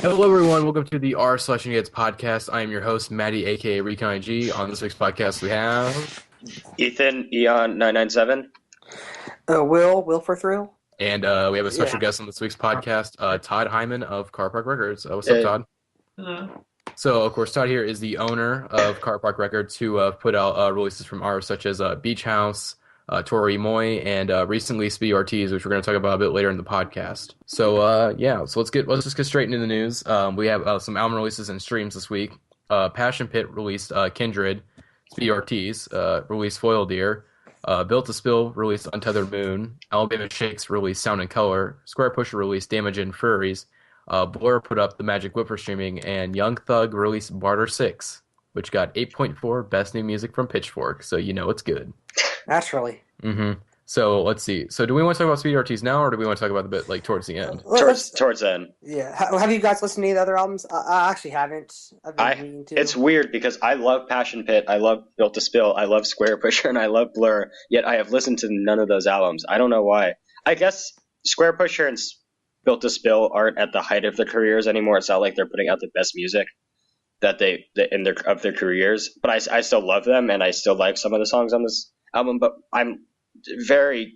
Hello, everyone. Welcome to the r/Indieheads podcast. I am your host, Matty, aka Recon IG. On this week's podcast, we have Ethan Eon 997. Will for thrill. and we have a special Yeah. guest on this week's podcast, Todd Hyman of Carpark Records. What's up, Hey. Todd? Hello. So, of course, Todd here is the owner of Carpark Records, who put out releases from artists such as Beach House, Tori Moy, and recently Speedy Ortiz, which we're going to talk about a bit later in the podcast. So, so let's just get straight into the news. We have some album releases and streams this week. Passion Pit released Kindred. Speedy Ortiz released Foil Deer. Built to Spill released Untethered Moon. Alabama Shakes released Sound and Color. Square Pusher released Damage and Furries. Blur put up The Magic Whip for streaming, and Young Thug released Barter 6, which got 8.4 Best New Music from Pitchfork, so you know it's good. Naturally. So let's see. So do we want to talk about Speedy Ortiz now, or do we want to talk about the bit like towards the end? Towards the end. Yeah. Have you guys listened to any of the other albums? I actually haven't. I've been meaning to. It's weird because I love Passion Pit, I love Built to Spill, I love Square Pusher, and I love Blur, yet I have listened to none of those albums. I don't know why. I guess Square Pusher and Built to Spill aren't at the height of their careers anymore. It's not like they're putting out the best music that they in their careers, but I still love them and I still like some of the songs on this album. But I'm very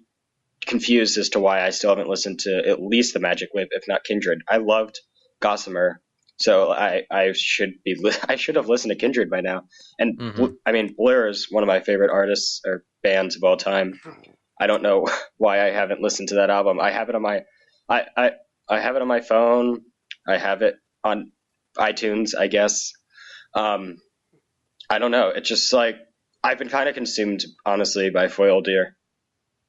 confused as to why I still haven't listened to at least The Magic Whip, if not Kindred. I loved Gossamer, so I should have listened to Kindred by now. And I mean, Blur is one of my favorite artists or bands of all time. I don't know why I haven't listened to that album. I have it on my I have it on my phone. I have it on iTunes, I guess. I don't know. It's just like I've been kind of consumed, honestly, by Foil Deer.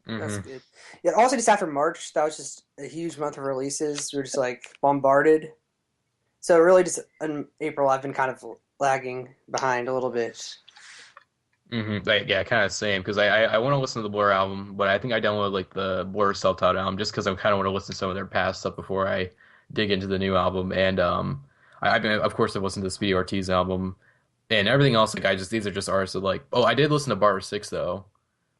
That's good. Yeah. Also, just after March, that was just a huge month of releases. We were just like bombarded. So really, just in April, I've been kind of lagging behind a little bit. Like, yeah, kind of same, because I want to listen to the Blur album, but I think I downloaded like the Blur self-titled album just because I kind of want to listen to some of their past stuff before I dig into the new album. And I've been, of course, I've listened to the Speedy Ortiz album and everything else. Like, these are just artists that like. Oh, I did listen to Barter 6 though,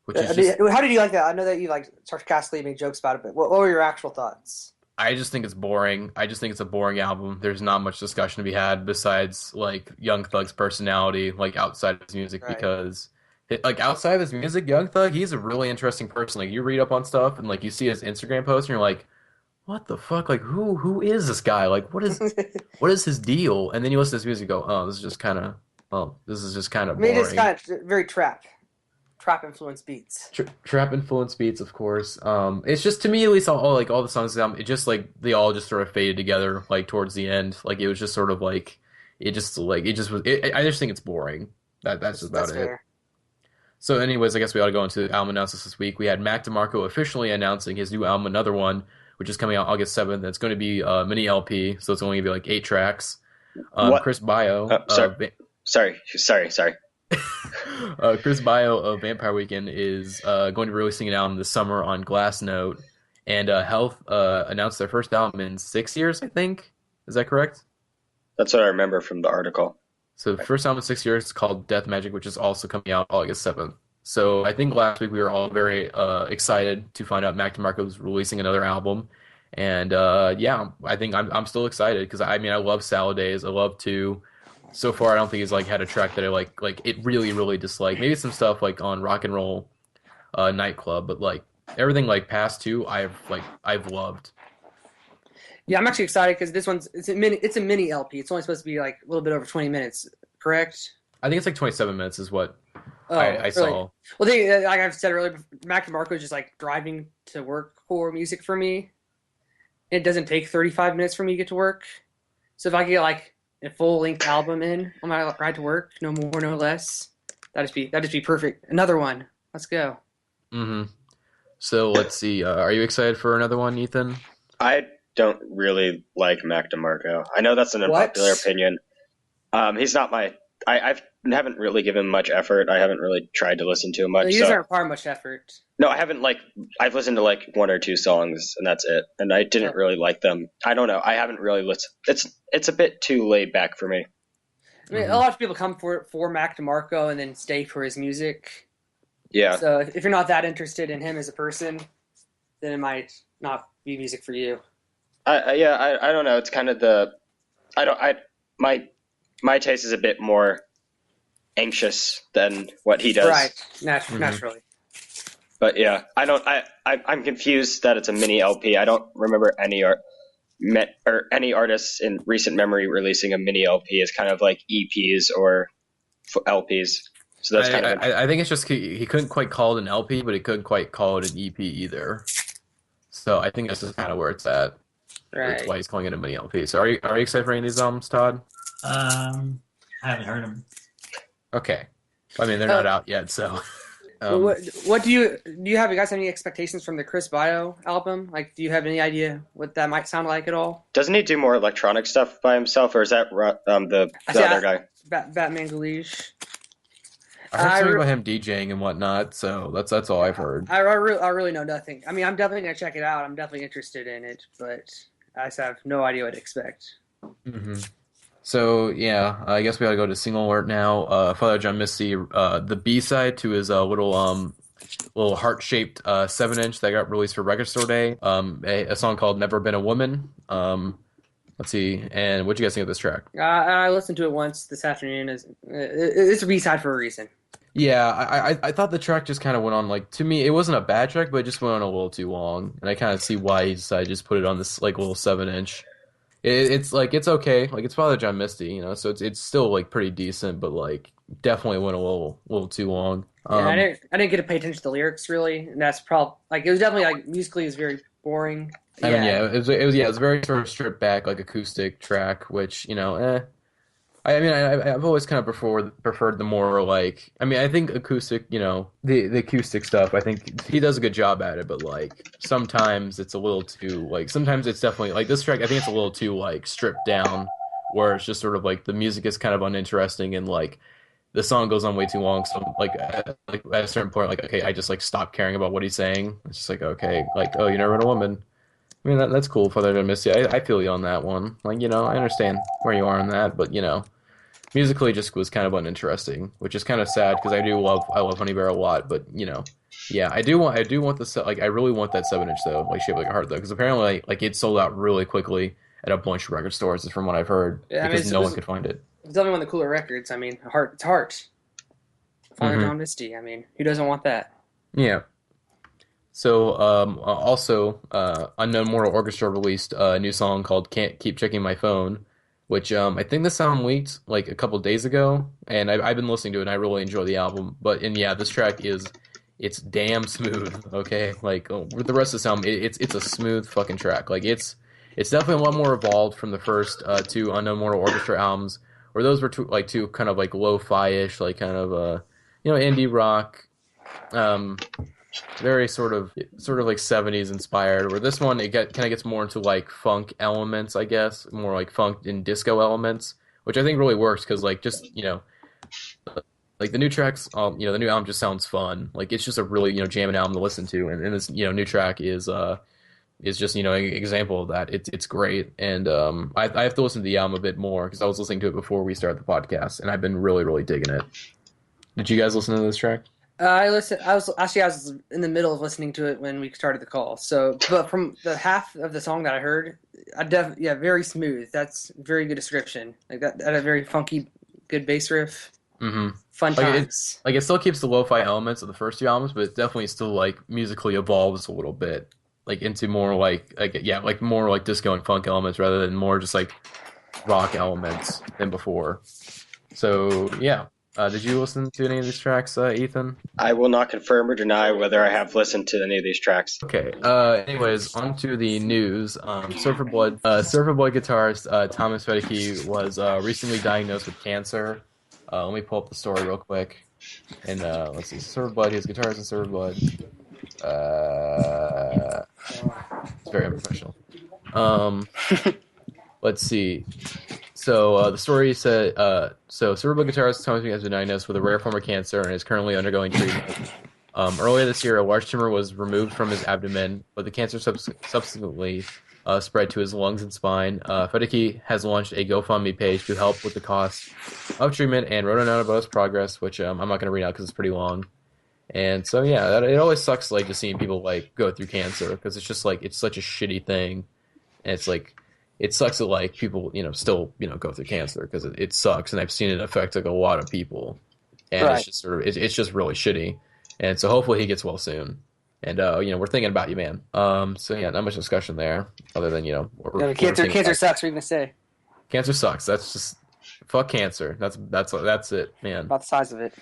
which is just. How did you like that? I know that you like sarcastically make jokes about it, but what were your actual thoughts? I just think it's boring. I just think it's a boring album. There's not much discussion to be had besides like Young Thug's personality, like outside of his music, Right. because like outside of his music, Young Thug, he's a really interesting person. Like you read up on stuff and like you see his Instagram post and you're like, what the fuck? Like who is this guy? Like what is his deal? And then you listen to his music and go, this is just kind of I mean, boring. it's kind of very trap influenced beats. Trap influence beats, of course. It's just to me at least all the songs it just like they all just sort of faded together like towards the end. Like it was just sort of like I just think it's boring. That's just about That's it. fair. So anyways, I guess we ought to go into album announcements this week. We had Mac DeMarco officially announcing his new album, Another One, which is coming out August 7th. It's going to be a mini LP, so it's only going to be like 8 tracks. What? Chris Baio Sorry. Chris Baio of Vampire Weekend is going to be releasing an album this summer on Glassnote, and Health announced their first album in 6 years, I think. Is that correct? That's what I remember from the article. So the first album in 6 years is called Death Magic, which is also coming out August 7th. So I think last week we were all very excited to find out Mac DeMarco was releasing another album, and yeah, I think I'm still excited because I mean I love Salad Days, I love Two. So far, I don't think he's like had a track that I like it really dislike. Maybe some stuff like on Rock and Roll Nightclub, but like everything like past two, I've loved. Yeah, I'm actually excited because this it's a mini LP. It's only supposed to be like a little bit over 20 minutes, correct? I think it's like 27 minutes is what I really? saw. Well, like I've said earlier, Mac DeMarco is just like driving to work core music for me. It doesn't take 35 minutes for me to get to work. So if I could get like a full length album in on my ride to work, no more, no less, that'd just be perfect. Another one. Let's go. So let's see. Are you excited for another one, Ethan? I don't really like Mac DeMarco. I know that's an unpopular opinion. He's not my. I haven't really given much effort. I haven't really tried to listen to him much. He doesn't require much effort. No, I haven't I've listened to like 1 or 2 songs and that's it. And I didn't really like them. I don't know. I haven't really listened. It's a bit too laid back for me. I mean, a lot of people come for Mac DeMarco and then stay for his music. Yeah. So if you're not that interested in him as a person, then it might not be music for you. I don't know. It's kind of the I don't. My taste is a bit more anxious than what he does. Right, Mhm. naturally. But yeah, I don't. I'm confused that it's a mini LP. I don't remember any artists in recent memory releasing a mini LP as kind of like EPs or LPs. So that's kind of I think it's just he couldn't quite call it an LP, but he couldn't quite call it an EP either. So I think that's just kind of where it's at. That's Right. why he's calling it a mini LP. So are you excited for any of these albums, Todd? I haven't heard them. Okay. I mean, they're not out yet, so. What do you have? You guys have any expectations from the Chris Baio album? Like, do you have any idea what that might sound like at all? Doesn't he do more electronic stuff by himself, or is that the other guy? Batman Galige. I heard something about him DJing and whatnot, so that's all I've heard. I really know nothing. I mean, I'm definitely gonna check it out. I'm definitely interested in it, but I just have no idea what to expect. Mm-hmm. So yeah, I guess we gotta go to single alert now. Father John Misty, the B side to his little heart shaped 7-inch that got released for Record Store Day. A song called "Never Been a Woman." Let's see, and what'd you guys think of this track? I listened to it once this afternoon. It's a B side for a reason. Yeah, I thought the track just kind of went on, like, to me, it wasn't a bad track, but it just went on a little too long, and I kind of see why he decided to just put it on this like little 7-inch. It's like it's okay, like it's Father John Misty, so it's still like pretty decent, but like definitely went a little too long. Yeah, I didn't get to pay attention to the lyrics really, and that's probably like it was definitely like musically is very boring. I mean, yeah, it was very sort of stripped back, like acoustic track, which I've always kind of preferred the more like, I mean, I think acoustic, the acoustic stuff, I think he does a good job at it, but like sometimes it's a little too like, sometimes it's definitely like this track, I think it's a little too like stripped down, where it's just sort of like the music is kind of uninteresting and like the song goes on way too long. So like at a certain point, like, okay, I just like stop caring about what he's saying. It's just like, okay, like, oh, you never been a woman. I mean, that's cool, Father John Misty. I feel you on that one. Like, I understand where you are on that, but musically just was kind of uninteresting, which is kind of sad because I love Honey Bear a lot, but yeah, I do want I really want that 7-inch though, like Shaped Like a Heart though, because apparently like it sold out really quickly at a bunch of record stores, from what I've heard, because no one could find it. It's definitely one of the cooler records. I mean, it's Heart. Father John Misty. I mean, who doesn't want that? Yeah. So, also, Unknown Mortal Orchestra released a new song called "Can't Keep Checking My Phone," which I think the song leaked like a couple days ago, and I've been listening to it, and I really enjoy the album. This track it's damn smooth. Okay, like with the rest of the album, it's a smooth fucking track. Like it's definitely a lot more evolved from the first two Unknown Mortal Orchestra albums, where those were two kind of like lo-fi-ish, like kind of indie rock. Very sort of like 70s inspired, where this one kind of gets more into like funk elements, I guess, more like funk and disco elements, which I think really works because like just like the new tracks, the new album just sounds fun. Like it's just a really jamming album to listen to, and this new track is just an example of that. It's great, and I have to listen to the album a bit more because I was listening to it before we started the podcast, and I've been really really digging it. Did you guys listen to this track? I was in the middle of listening to it when we started the call. So, but from the half of the song that I heard, very smooth. That's a very good description. Like that a very funky, good bass riff. Mm-hmm. Fun times. It still keeps the lo-fi elements of the first two albums, but it definitely still like musically evolves a little bit, like into more like more like disco and funk elements rather than more just like rock elements than before. So yeah. Did you listen to any of these tracks, Ethan? I will not confirm or deny whether I have listened to any of these tracks. Okay. Anyways, on to the news. Surfer Blood guitarist Thomas Fedeke was recently diagnosed with cancer. Let me pull up the story real quick. And let's see. Surfer Blood, his guitarist in Surfer Blood. It's very unprofessional. Let's see. So the story said, cerebral guitarist Thomas has been diagnosed with a rare form of cancer and is currently undergoing treatment. Earlier this year, a large tumor was removed from his abdomen, but the cancer subsequently spread to his lungs and spine. Fedeke has launched a GoFundMe page to help with the cost of treatment and wrote a note about his progress, which I'm not going to read out because it's pretty long. And so, yeah, it always sucks like just seeing people like go through cancer because it's just like it's such a shitty thing. And it's like, it sucks that like people still go through cancer because it sucks, and I've seen it affect like a lot of people, and it's Right. just sort of it's just really shitty, and so hopefully he gets well soon, and we're thinking about you, man. So yeah, not much discussion there other than we're Cancer thinking about sucks. What are you gonna say cancer sucks. That's just fuck cancer. That's it, man. about the size of it?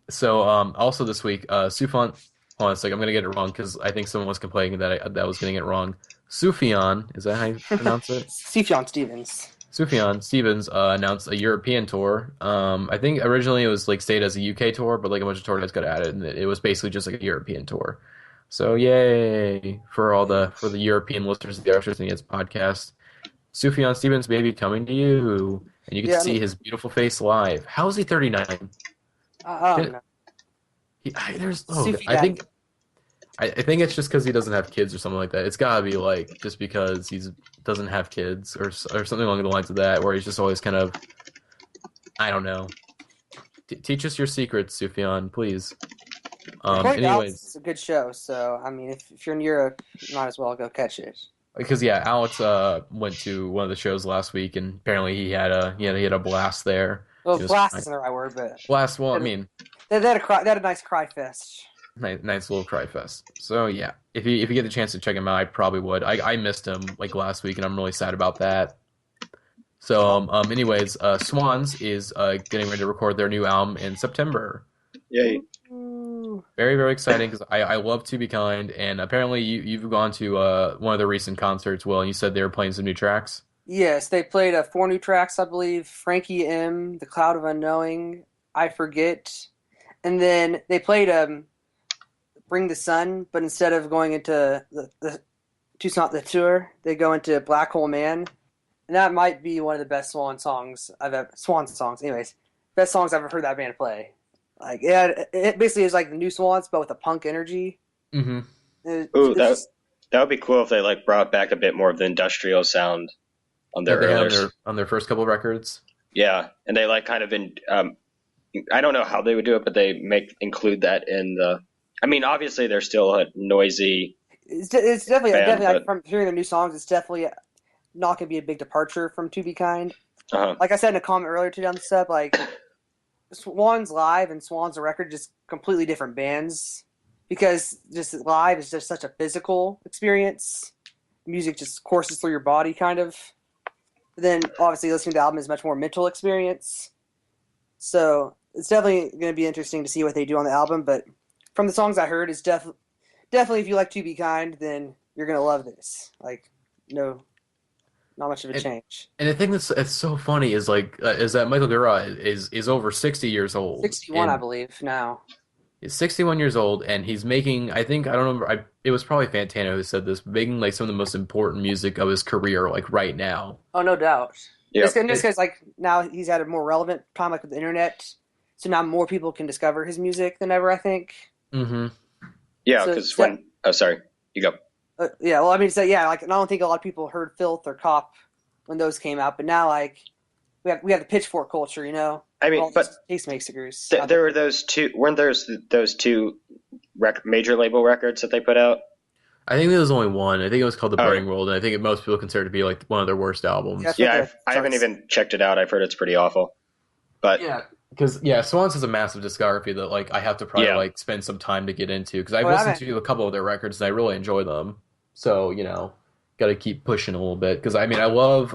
So also this week, Sufjan. Hold on a second, I'm gonna get it wrong because I think someone was complaining that I was getting it wrong. Sufjan, is that how you pronounce it? Sufjan Stevens. Sufjan Stevens announced a European tour. I think originally it was like stayed as a UK tour, but like a bunch of tour guys got added, and it was basically just like a European tour. So yay for the European listeners of the Archers and Indieheads podcast. Sufjan Stevens, baby, coming to you, and you can see his beautiful face live. How is he 39? I don't know. I think it's just because he doesn't have kids or something like that. It's gotta be like just because he doesn't have kids or something along the lines of that, where he's just always kind of, I don't know. Teach us your secrets, Sufjan, please. Anyways, it's a good show. So I mean, if you're in Europe, you might as well go catch it. because yeah, Alex went to one of the shows last week, and apparently he had a blast there. Well, blast isn't the right word, but blast. Well, I mean, they had a nice cry fest. Nice little cry fest. So yeah, if you get the chance to check him out, I probably would. I missed him like last week, and I'm really sad about that. So anyways, Swans is getting ready to record their new album in September. Yay! Very very exciting because I love To Be Kind, and apparently you've gone to one of their recent concerts. Well, and you said they were playing some new tracks. Yes, they played 4 new tracks, I believe. Frankie M, The Cloud of Unknowing, I Forget, and then they played Bring the Sun, but instead of going into the tour, they go into Black Hole Man, and that might be one of the best Swan songs. Anyways, best songs I've ever heard that band play. Like it basically is like the new Swans, but with a punk energy. Ooh, that would be cool if they like brought back a bit more of the industrial sound on their on their first couple records. Yeah, and they like kind of I don't know how they would do it, but they include that in the. I mean, obviously they're still a noisy. It's definitely like, from hearing the new songs. It's definitely not going to be a big departure from To Be Kind. Like I said in a comment earlier today on the sub, like Swans live and Swans the record just completely different bands because just live is just such a physical experience. Music just courses through your body, kind of. But then obviously listening to the album is a much more mental experience. So it's definitely going to be interesting to see what they do on the album, but. From the songs I heard, it's definitely if you like To Be Kind, then you're gonna love this. Like, no, not much of a change. And the thing that's so funny is that Michael Gura is over 60 years old. 61, I believe now. He's 61 years old, and he's making. I don't remember. It was probably Fantano who said this, making like some of the most important music of his career, like right now. Oh, no doubt. Yeah, just because like now he's had a more relevant time, like with the internet, so now more people can discover his music than ever. I think. Mm-hmm. Yeah, because sorry, you go. Yeah, well, I mean, like I don't think a lot of people heard Filth or Cop when those came out, but now like we have the pitchfork culture, you know. I mean, but tastemakers. There were those two. Weren't there those two major label records that they put out? I think there was only one. I think it was called The Burning World, and I think most people consider it to be like one of their worst albums. Yeah, I haven't even checked it out. I've heard it's pretty awful. But yeah. Because Swans has a massive discography that like I have to probably like spend some time to get into because I've listened to a couple of their records and I really enjoy them. So got to keep pushing a little bit because I mean I love.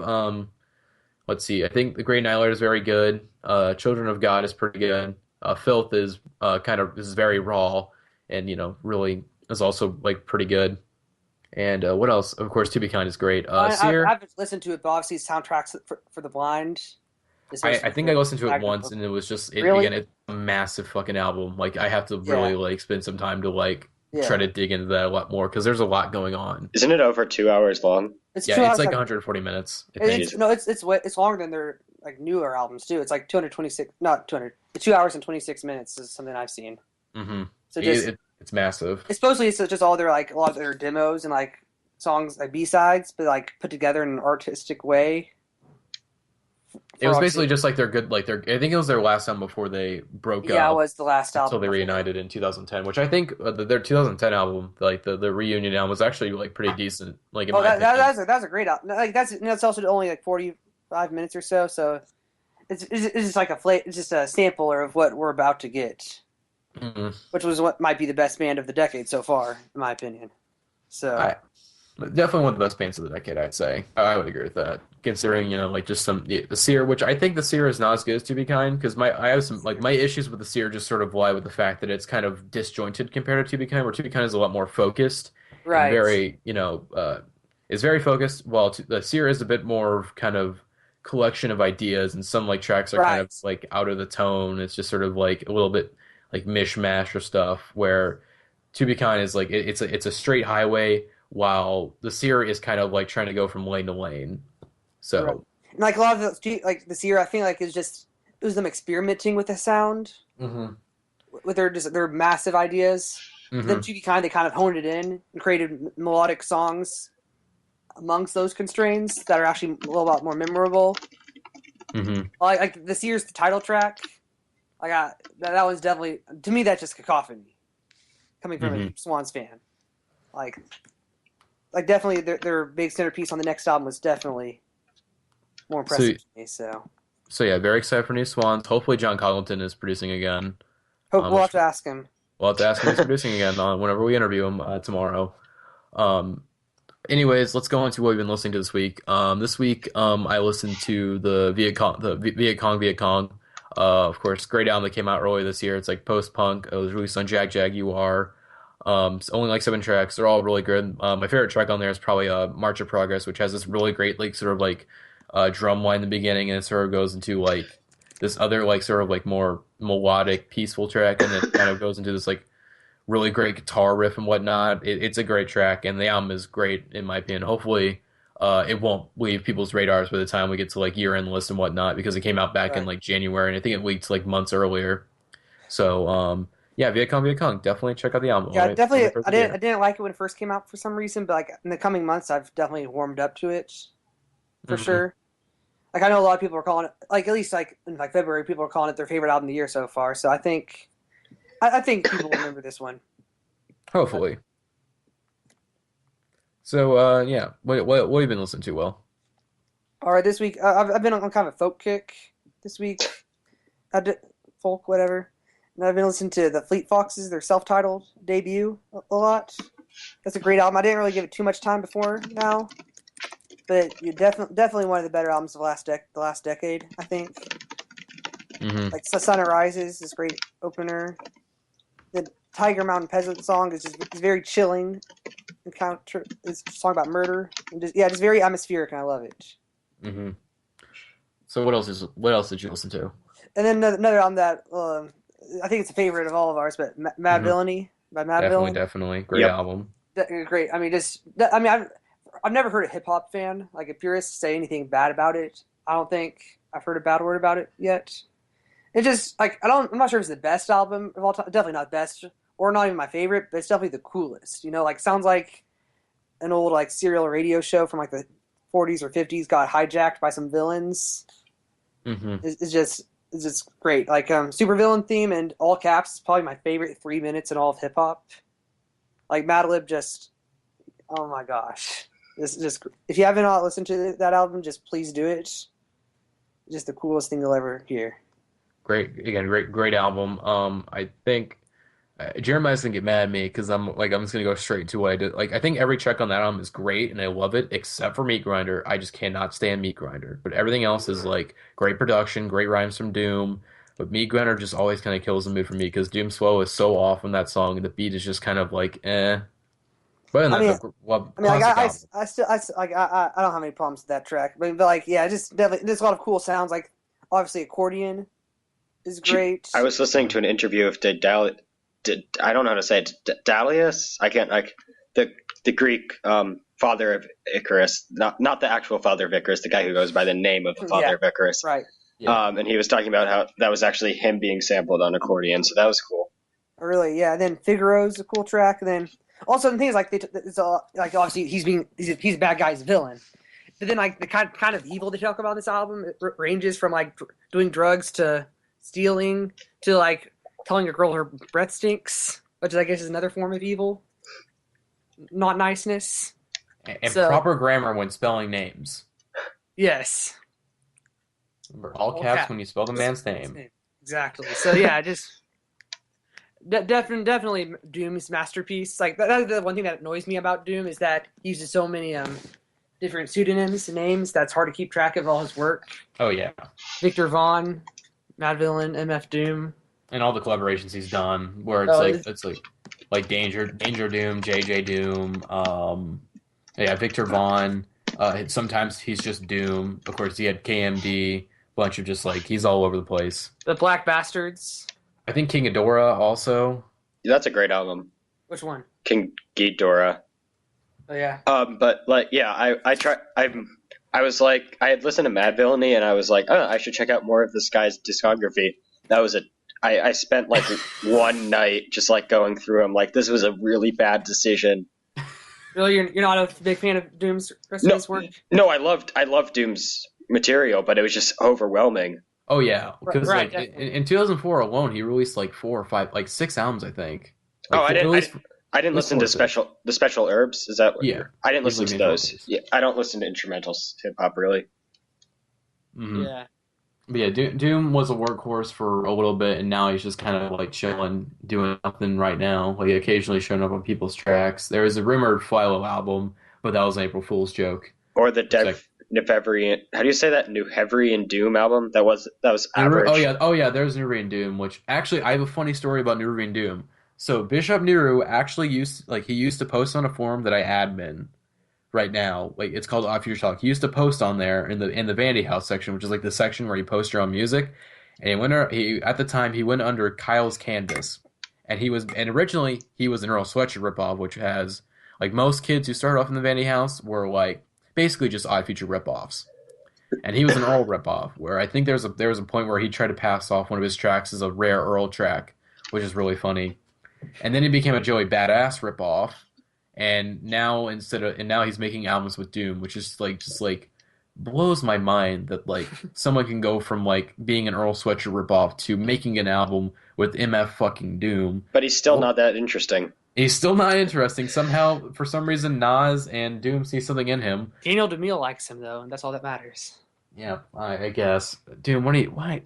Let's see, I think The Great Annihilator is very good. Children of God is pretty good. Filth is is very raw and really is also like pretty good. And what else? Of course, To Be Kind is great. I haven't listened to it, but obviously soundtracks for the blind. I think I listened to it once, and it was just again, it's a massive fucking album. Like I have to really like spend some time to like try to dig into that a lot more because there's a lot going on. Isn't it over 2 hours long? It's like 140 minutes. It's longer than their like newer albums too. It's like 226, not 200. 2 hours and 26 minutes is something I've seen. Mm-hmm. So it's massive. It's just all their like a lot of their demos and like songs like B-sides, but like put together in an artistic way. It was basically just like their good, like their. I think it was their last album before they broke Yeah, it up was the last until album they before reunited in 2010, which I think their 2010 album, like the reunion album, was actually like pretty decent, like in Oh, my opinion. that's a great album. Like that's also only like 45 minutes or so. So it's just like it's just a sampler of what we're about to get, Mhm. which was what might be the best band of the decade so far, in my opinion. So I Definitely one of the best bands of the decade, I'd say. I would agree with that. Considering, like just the Seer, which I think the Seer is not as good as To Be Kind, because I have some like my issues with the Seer just sort of lie with the fact that it's kind of disjointed compared to To Be Kind, where To Be Kind is a lot more focused and right, very, is very focused, while the Seer is a bit more of kind of collection of ideas, and some like tracks are kind of right, like out of the tone. It's just sort of like a little bit like mishmash or stuff, where To Be Kind is like it's a straight highway, while the Seer is kind of like trying to go from lane to lane. right. So, And like a lot of like this year, I feel like it was them experimenting with the sound hmm with their massive ideas. Then hmm to be kind, they kind of honed it in and created melodic songs amongst those constraints that are actually a little bit more memorable. hmm Like this year's title track, I got that was definitely to me that's just cacophony coming from hmm a Swans fan. Like definitely their big centerpiece on the next album was definitely more so impressive to me. So so yeah, very excited for new Swans. Hopefully, John Congleton is producing again. hope we'll have Which to ask him. we'll have to ask him if he's producing again on whenever we interview him tomorrow. Um, Anyways, let's go on to what we've been listening to this week. This week, I listened to Viet Cong. Of course, great album that came out earlier this year. It's like post punk. It was released on Jaguar. It's only like 7 tracks. They're all really good. My favorite track on there is probably March of Progress, which has this really great like sort of like drum line in the beginning, and it sort of goes into like this other like sort of like more melodic, peaceful track, and then it kind of goes into this like really great guitar riff and whatnot. It's a great track, and the album is great in my opinion. Hopefully, it won't leave people's radars by the time we get to like year end list and whatnot, because it came out back in Right. like January, and I think it leaked like months earlier. So, yeah, Viet Cong, definitely check out the album. Yeah, Only definitely. for I the didn't. I year. didn't like it when it first came out for some reason, but like in the coming months, I've definitely warmed up to it for hmm sure. Like I know a lot of people are calling it, like at least like in like February, people are calling it their favorite album of the year so far. So I think people will remember this one. Hopefully. So, yeah, what have you been listening to? Well, All right, this week I've been on kind of a folk kick this week. I did folk whatever, and I've been listening to the Fleet Foxes, their self-titled debut a lot. That's a great album. I didn't really give it too much time before now, but you definitely one of the better albums of the last decade, I think. hmm Like Sun Rises is great opener. The Tiger Mountain Peasant song is just it's very chilling. It's a song about murder. And just very atmospheric, and I love it. hmm So what else did you listen to? And then another album that I think it's a favorite of all of ours, but Mad hmm Villainy by Mad Villain. Definitely, great Yep. album. Great. I mean, I've never heard a hip hop fan, like a purist, say anything bad about it. I don't think I've heard a bad word about it yet. It just like I'm not sure if it's the best album of all time. Definitely not best, or not even my favorite, but it's definitely the coolest. Like sounds like an old like serial radio show from like the 40s or 50s got hijacked by some villains. hmm It's just great. Like super villain theme and all caps is probably my favorite 3 minutes in all of hip hop. Like Madlib just oh my gosh. This is just if you haven't listened to that album, just please do it. Just the coolest thing you'll ever hear. Great album. I think Jeremiah's gonna get mad at me because I'm just gonna go straight to what I did. Like I think every track on that album is great and I love it except for Meat Grinder. I just cannot stand Meat Grinder. But everything else is like great production, great rhymes from Doom. But Meat Grinder just always kind of kills the mood for me because Doom Swell is so off on that song and the beat is just kind of like eh. But I that's mean, like classic album. I don't have any problems with that track, but like yeah, just definitely there's a lot of cool sounds. Like obviously accordion is great. I was listening to an interview of I don't know how to say it. Dalius. I can't like the Greek father of Icarus, not the actual father of Icarus, the guy who goes by the name of the father Yeah. of Icarus. Right. Yeah. And he was talking about how that was actually him being sampled on accordion, so that was cool. Really, yeah. And then Figaro's a cool track. And then also the thing is like it's all like obviously he's a bad guy's villain, but then like the kind of evil they talk about in this album ranges from like doing drugs to stealing to like telling a girl her breath stinks, which I guess is another form of evil, not niceness. And proper grammar when spelling names. Yes. Remember, all caps when you spell the man's name. Exactly. So yeah, just definitely Doom's masterpiece. Like that's the one thing that annoys me about Doom is that he uses so many different pseudonyms and names that's hard to keep track of all his work. Oh yeah. Victor Vaughn, Mad Villain, MF Doom, and all the collaborations he's done, where it's like Danger Doom, JJ Doom, Victor Vaughn. Sometimes he's just Doom. Of course, he had KMD. Bunch of just like he's all over the place. The Black Bastards. I think King Ghidorah also. That's a great album. Which one? King Ghidorah. Oh yeah. But like yeah, I was like I had listened to Mad Villainy and I was like, oh, I should check out more of this guy's discography. That was I spent like one night just like going through them. Like this was a really bad decision. Really, you're not a big fan of Doom's rest of his work? No, I loved Doom's material, but it was just overwhelming. Oh yeah, because right, like in 2004 alone, he released like 4 or 5, like 6 albums, I think. Like, I didn't listen to the special herbs. Is that what? Yeah? I didn't listen to those. Yeah, I don't listen to instrumental hip hop really. Mm-hmm. Yeah. But yeah, Doom was a workhorse for a little bit, and now he's just kind of like chilling, doing nothing right now. Like occasionally showing up on people's tracks. There was a rumored Philo album, but that was an April Fool's joke. Or the Nefevrian. How do you say that? Nefevrian Doom album. That was average. Oh yeah. There's Nefevrian Doom, which actually I have a funny story about Nefevrian Doom. So Bishop Nehru actually used to post on a forum that I admin right now. Like it's called Off Future Talk. He used to post on there in the Vandy House section, which is like the section where you post your own music. And at the time he went under Kyle's Canvas, and originally he was an Earl Sweatshirt ripoff, which has like most kids who started off in the Vandy House were like basically just Odd Future ripoffs. And he was an Earl ripoff, where I think there was a point where he tried to pass off one of his tracks as a rare Earl track, which is really funny. And then he became a Joey Badass ripoff, and now he's making albums with Doom, which is like just like blows my mind that like someone can go from like being an Earl Sweatshirt ripoff to making an album with MF fucking Doom. But he's still not that interesting. He's still not interesting. Somehow, for some reason, Nas and Doom see something in him. Daniel DeMille likes him though, and that's all that matters. Yeah, I guess. Doom, why?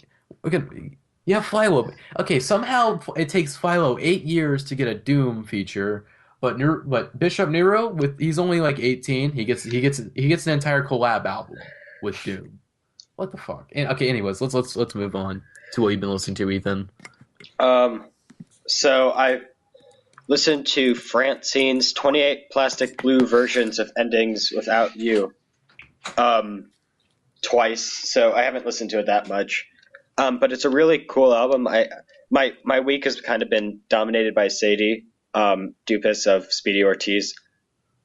Yeah, Philo. Okay, somehow it takes Philo 8 years to get a Doom feature, but Bishop Nero he's only like 18. He gets an entire collab album with Doom. What the fuck? Anyways, let's move on to what you've been listening to, Ethan. So I listened to Francine's 28 Plastic Blue versions of Endings Without You, twice. So I haven't listened to it that much. But it's a really cool album. My week has kind of been dominated by Sadie Dupas of Speedy Ortiz,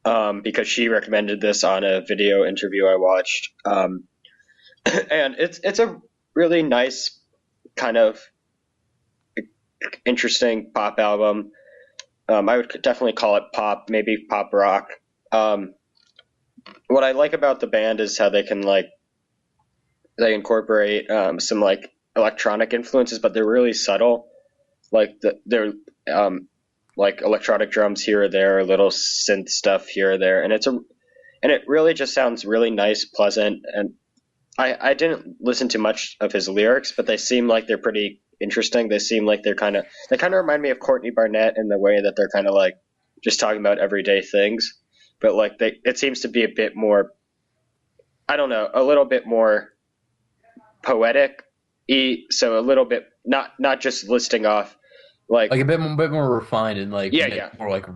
because she recommended this on a video interview I watched. And it's a really nice kind of interesting pop album. I would definitely call it pop, maybe pop rock. What I like about the band is how they incorporate some like electronic influences, but they're really subtle. Like they're like electronic drums here or there, little synth stuff here or there, and it really just sounds really nice, pleasant. And I didn't listen to much of his lyrics, but they seem like they're pretty interesting. They seem like they kind of remind me of Courtney Barnett in the way that they're kind of like just talking about everyday things, but like it seems to be a bit more, I don't know, a little bit more poetic. So a little bit not just listing off like a bit more refined and like more like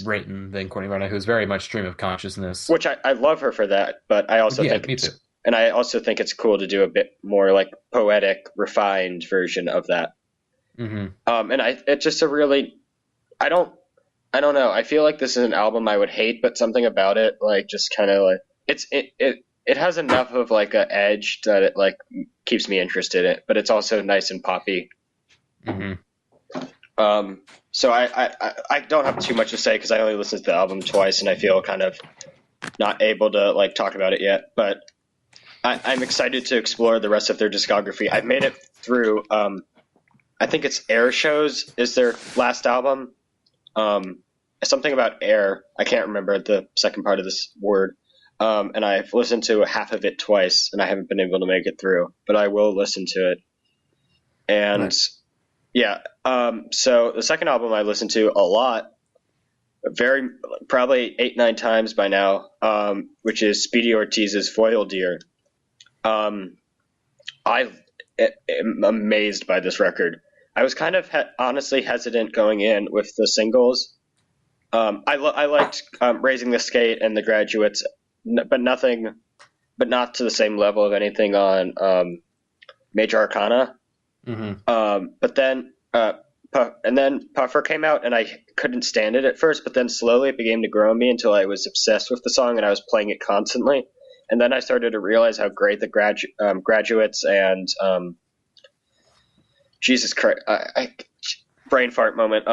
written than Courtney Barnett, who's very much stream of consciousness. Which I love her for that, but I also think me too. And I also think it's cool to do a bit more like poetic, refined version of that. Mm-hmm. And it's just a really, I don't know. I feel like this is an album I would hate, but something about it like just kind of like it has enough of like an edge that it like keeps me interested in it, but it's also nice and poppy. Mm-hmm. So I don't have too much to say because I only listened to the album twice, and I feel kind of not able to like talk about it yet, but I'm excited to explore the rest of their discography. I've made it through. I think it's Air Shows is their last album. Something about air. I can't remember the second part of this word. And I've listened to half of it twice, and I haven't been able to make it through, but I will listen to it. And Nice. yeah, so the second album I listened to a lot, probably 8-9 times by now, which is Speedy Ortiz's Foil Deer. I am amazed by this record. I was kind of honestly hesitant going in with the singles. I liked Raising the Skate and The Graduates, but not to the same level of anything on Major Arcana. But then Puffer came out, and I couldn't stand it at first, but then slowly it began to grow on me until I was obsessed with the song, and I was playing it constantly. And then I started to realize how great the Graduates and Jesus Christ, brain fart moment.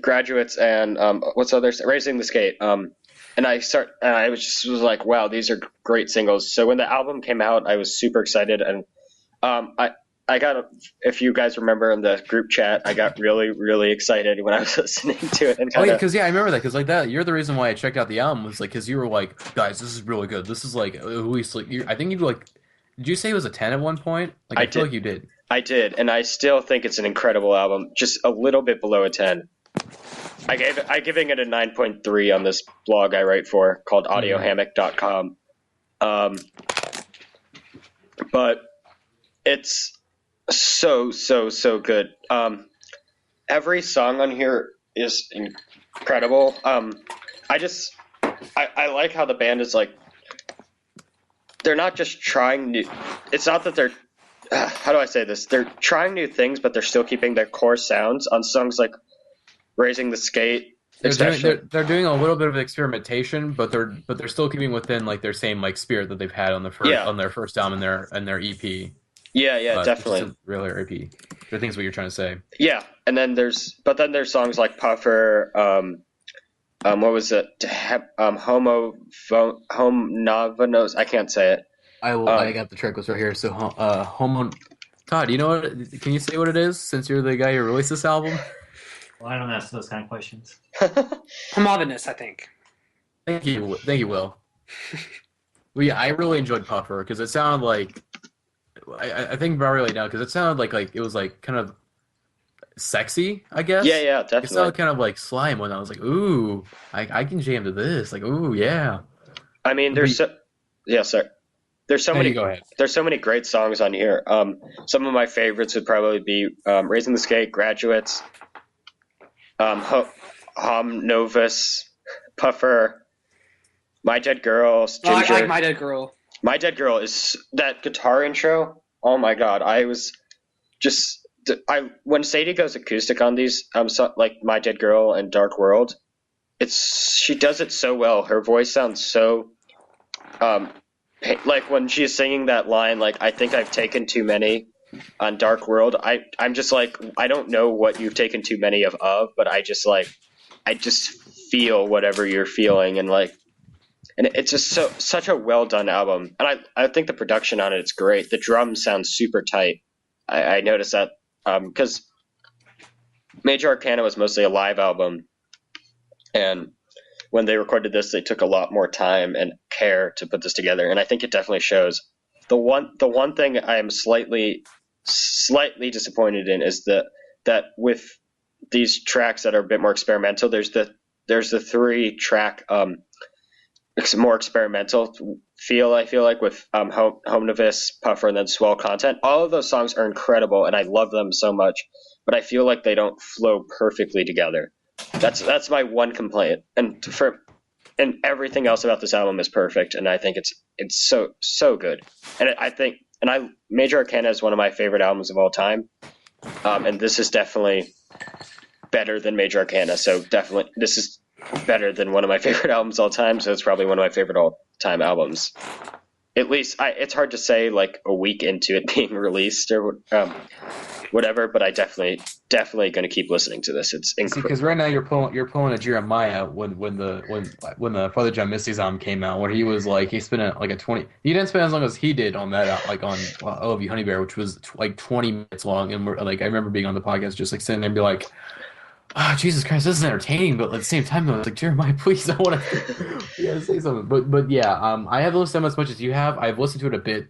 Graduates and what's others? Raising the Skate. And I was like, wow, these are great singles. So when the album came out, I was super excited, and I got, if you guys remember in the group chat, I got really, really excited when I was listening to it. And Oh yeah, because I remember that, because like that, you're the reason why I checked out the album, was like because you were like, guys, this is really good. This is like at least like I think you like, did you say it was a 10 at one point? Like I feel like you did. I did, and I still think it's an incredible album. Just a little bit below a 10. I'm giving it a 9.3 on this blog I write for called audiohammock.com. But it's so good. Every song on here is incredible. I like how the band is like, they're not just trying new, it's not that they're, how do I say this? They're trying new things, but they're still keeping their core sounds on songs like Raising the Skate. They're doing a little bit of experimentation, but they're still keeping within like their same like spirit that they've had on their first album and their EP. Yeah, definitely. Really EP. I think is what you're trying to say. Yeah, and then there's songs like Puffer. What was it? Home Navanos. I can't say it. I got the track list right here. So Homo. Todd, you know what? Can you say what it is, since you're the guy who released this album? Well, I don't ask those kind of questions. Homogenous, I think. Thank you, Will. Well, yeah, I really enjoyed Puffer because it sounded like, I think about really now, because it sounded like it was like kind of sexy, I guess. Yeah, definitely. It sounded kind of like slime when I was like, ooh, I can jam to this. Like, ooh, yeah. I mean, there's so many. Go ahead. There's so many great songs on here. Some of my favorites would probably be Raising the Skate, Graduates, Hom Novus, Puffer, My Dead Girl, Ginger. I like My Dead Girl. My Dead Girl is that guitar intro. Oh my god, when Sadie goes acoustic on these, like My Dead Girl and Dark World, she does it so well. Her voice sounds so, like when she's singing that line, like I think I've taken too many on Dark World. I'm just like, I don't know what you've taken too many of, but I just feel whatever you're feeling, and it's just such a well done album. And I think the production on it's great. The drums sound super tight. I noticed that because Major Arcana was mostly a live album, and when they recorded this, they took a lot more time and care to put this together, and I think it definitely shows. The one thing I am slightly disappointed in is that with these tracks that are a bit more experimental, there's the 3-track more experimental feel, I feel like, with Home Novice, Puffer, and then Swell Content. All of those songs are incredible, and I love them so much, but I feel like they don't flow perfectly together. That's my one complaint, and everything else about this album is perfect, and I think it's so good. And Major Arcana is one of my favorite albums of all time, and this is definitely better than Major Arcana. So definitely, this is better than one of my favorite albums all time, so it's probably one of my favorite all-time albums. At least, it's hard to say like a week into it being released. whatever. But I definitely going to keep listening to this. It's incredible. Because right now you're pulling a Jeremiah when the Father John Misty's album came out, where he was like he spent like a 20. He didn't spend as long as he did on that like on I Love You Honey Bear, which was like 20 minutes long, and like I remember being on the podcast just like sitting there and be like, oh, Jesus Christ, this is entertaining, but at the same time, I was like, Jeremiah, please, I want to say something. But yeah, I haven't listened to it as much as you have. I've listened to it a bit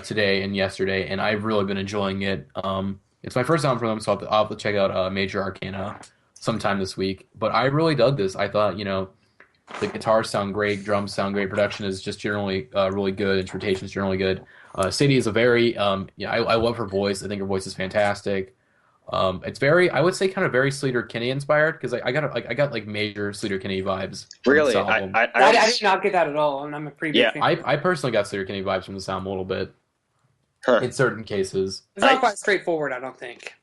today and yesterday, and I've really been enjoying it. It's my first album from them, so I'll have to check out Major Arcana sometime this week. But I really dug this. I thought, the guitars sound great, drums sound great, production is just generally really good, instrumentation is generally good. Sadie is a very, I love her voice. I think her voice is fantastic. It's very, I would say, kind of very Sleater Kinney inspired because I got like major Sleater Kinney vibes. Really, I did not get that at all, and I'm a pretty big fan. I personally got Sleater Kinney vibes from the sound a little bit in certain cases. It's not quite straightforward, I don't think.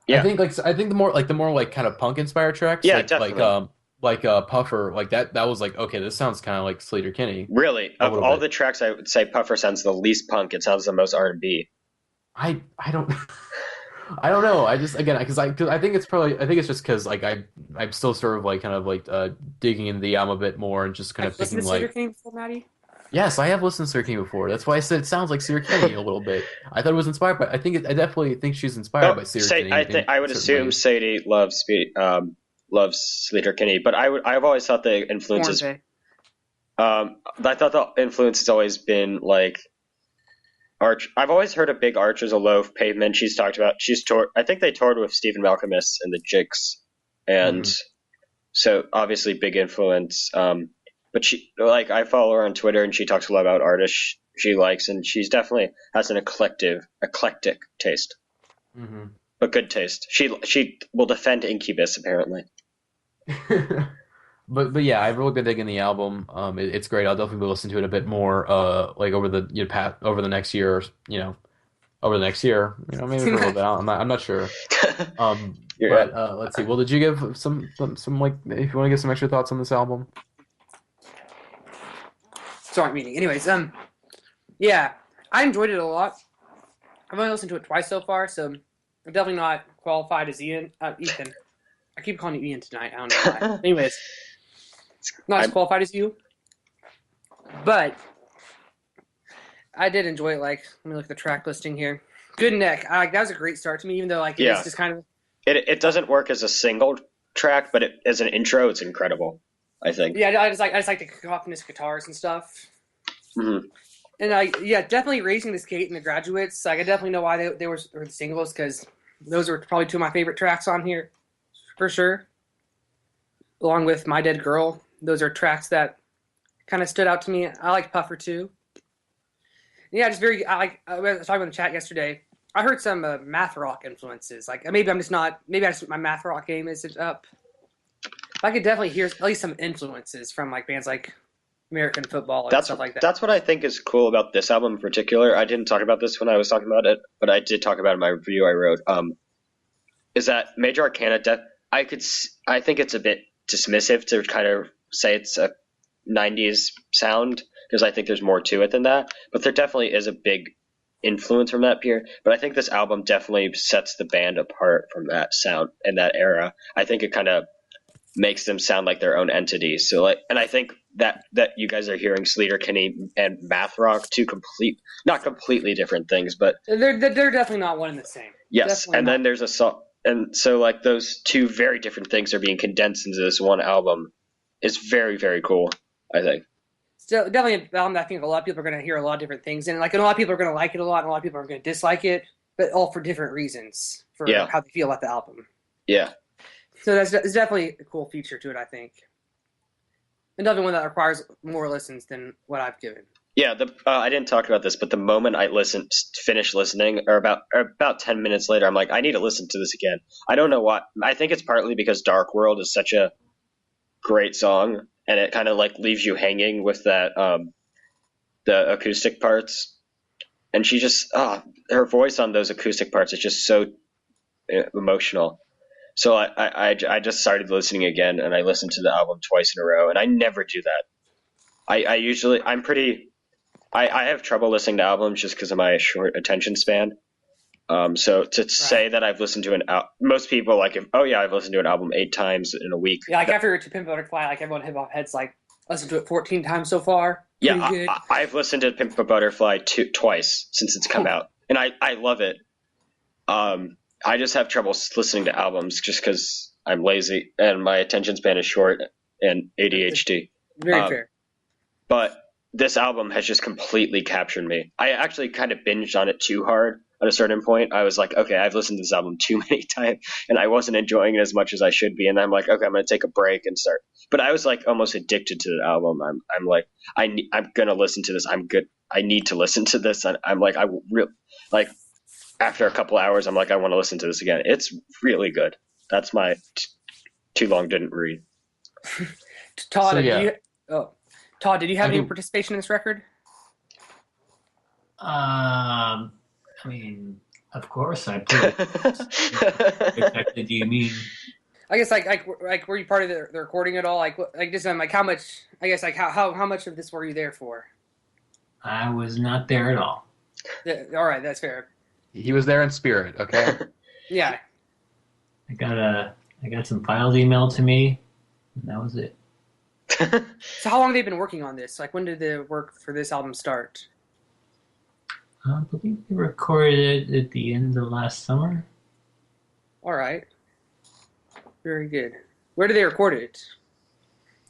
Yeah, I think the more kind of punk inspired tracks, definitely. like Puffer, like that was like, okay, this sounds kind of like Sleater Kinney. Really, of all the tracks, I would say Puffer sounds the least punk. It sounds the most R&B. I don't. I don't know. I just because I think it's just because like I'm still sort of like kind of like digging into the album a bit more and just kind of thinking like. Sleater Kinney before, Matty? Yes, I have listened to Sleater Kinney before. That's why I said it sounds like Sleater Kinney a little bit. I thought it was inspired by. I definitely think she's inspired by Sleater Kinney. I would assume Sadie loves Sleater Kinney, but I've always thought the influences. I thought the influence has always been like. Arch. I've always heard of Big Arch as a Loaf, Pavement. She's talked about. She's toured. I think they toured with Stephen Malcolmus and the Jigs, and so obviously big influence. But she, like, I follow her on Twitter, and she talks a lot about artists she likes, and she's definitely has an eclectic taste, but good taste. She will defend Incubus apparently. But yeah, I've really been digging the album. It's great. I'll definitely listen to it a bit more. Like over the over the next year, over the next year, maybe for a little bit. I'm not sure. Let's see. Well, did you give some like if you want to give some extra thoughts on this album? Sorry, meeting. Anyways, yeah, I enjoyed it a lot. I've only listened to it twice so far, so I'm definitely not qualified as Ethan. I keep calling you Ian tonight. I don't know why. Anyways. Not as qualified as you, but I did enjoy it. Like, let me look at the track listing here. Good Neck. That was a great start to me, even though like it's just kind of. It doesn't work as a single track, but as an intro, it's incredible. I think. Yeah, I just like the cacophonous guitars and stuff. Mm-hmm. And definitely Raising the Skate and The Graduates. Like, I definitely know why they were the singles because those were probably two of my favorite tracks on here, for sure. Along with My Dead Girl. Those are tracks that kind of stood out to me. I like Puffer too. Yeah, just I was talking in the chat yesterday. I heard some math rock influences. Like maybe my math rock game isn't up. But I could definitely hear at least some influences from like bands like American Football and stuff like that. That's what I think is cool about this album in particular. I didn't talk about this when I was talking about it, but I did talk about it in my review I wrote. Is that Major Arcana? I think it's a bit dismissive to kind of say it's a 90s sound because I think there's more to it than that, but there definitely is a big influence from that period. But I think this album definitely sets the band apart from that sound and that era. I think it kind of makes them sound like their own entity. So and I think that you guys are hearing Sleater Kinney and math rock, not completely different things, but they're definitely not one and the same. Yes, definitely and then there's a song. And so, like, those two very different things are being condensed into this one album is very, very cool, I think. So definitely an album that I think a lot of people are going to hear a lot of different things in. Like, a lot of people are going to like it a lot, and a lot of people are going to dislike it, but all for different reasons for how they feel about the album. Yeah. So it's definitely a cool feature to it, I think. And definitely one that requires more listens than what I've given. Yeah, I didn't talk about this, but the moment I finished listening, or about 10 minutes later, I'm like, I need to listen to this again. I don't know why. I think it's partly because Dark World is such a great song, and it kind of like leaves you hanging with that the acoustic parts. And she just her voice on those acoustic parts is just so emotional. So I just started listening again, and I listened to the album twice in a row, and I never do that. I have trouble listening to albums just because of my short attention span. So to say that I've listened to most people like, I've listened to an album 8 times in a week. Yeah, like after To Pimp a Butterfly, like everyone hip hop heads like listened to it 14 times so far. Yeah, I've listened to Pimp a Butterfly twice since it's come out, and I love it. I just have trouble listening to albums just because I'm lazy and my attention span is short and ADHD. Very fair. But this album has just completely captured me. I actually kind of binged on it too hard at a certain point. I was like, okay, I've listened to this album too many times and I wasn't enjoying it as much as I should be. And I'm like, okay, I'm going to take a break and start. But I was like almost addicted to the album. I'm like, I'm going to listen to this. I'm good. I need to listen to this. And I'm like, after a couple hours, I'm like, I want to listen to this again. It's really good. That's my too long didn't read. Todd, did you have any participation in this record? I mean, of course I played. What exactly do you mean? I guess like were you part of the recording at all? Like just like how much? I guess like how much of this were you there for? I was not there at all. Yeah, all right, that's fair. He was there in spirit. Okay. Yeah. I got some files emailed to me, and that was it. So how long have they been working on this? Like when did the work for this album start? I believe they recorded it at the end of last summer. All right. Very good. Where did they record it?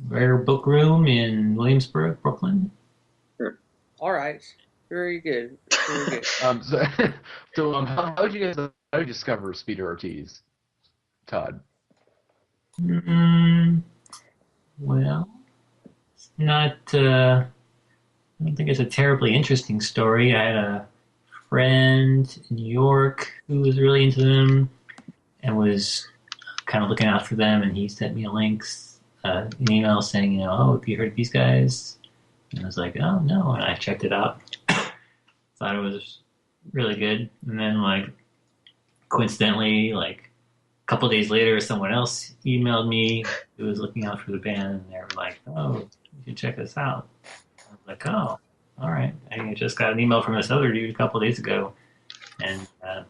Rare Book Room in Williamsburg, Brooklyn. All right. Very good. Very good. How did you discover Speedy Ortiz, Todd? Well, it's not. I don't think it's a terribly interesting story. I had a friend in New York who was really into them and was kind of looking out for them, and he sent me an email saying, have you heard of these guys? And I was like, oh no, and I checked it out. Thought it was really good, and then coincidentally, a couple of days later, someone else emailed me who was looking out for the band, and they were like, oh, you should check this out. I was like, oh, all right. I just got an email from this other dude a couple of days ago, and I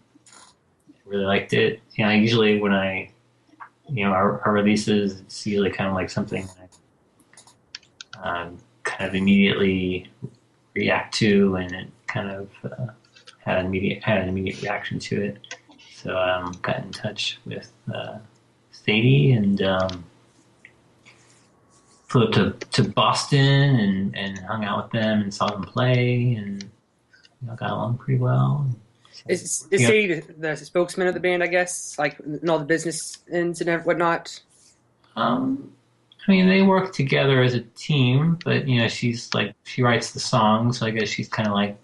really liked it. Usually when our releases, it's usually kind of like something I kind of immediately react to, and it kind of had an immediate reaction to it. So I got in touch with Speedy and flew up to Boston and hung out with them and saw them play, and got along pretty well. Is Speedy the spokesman of the band, I guess, in all the business ends and whatnot? They work together as a team, but she writes the songs, so I guess she's kind of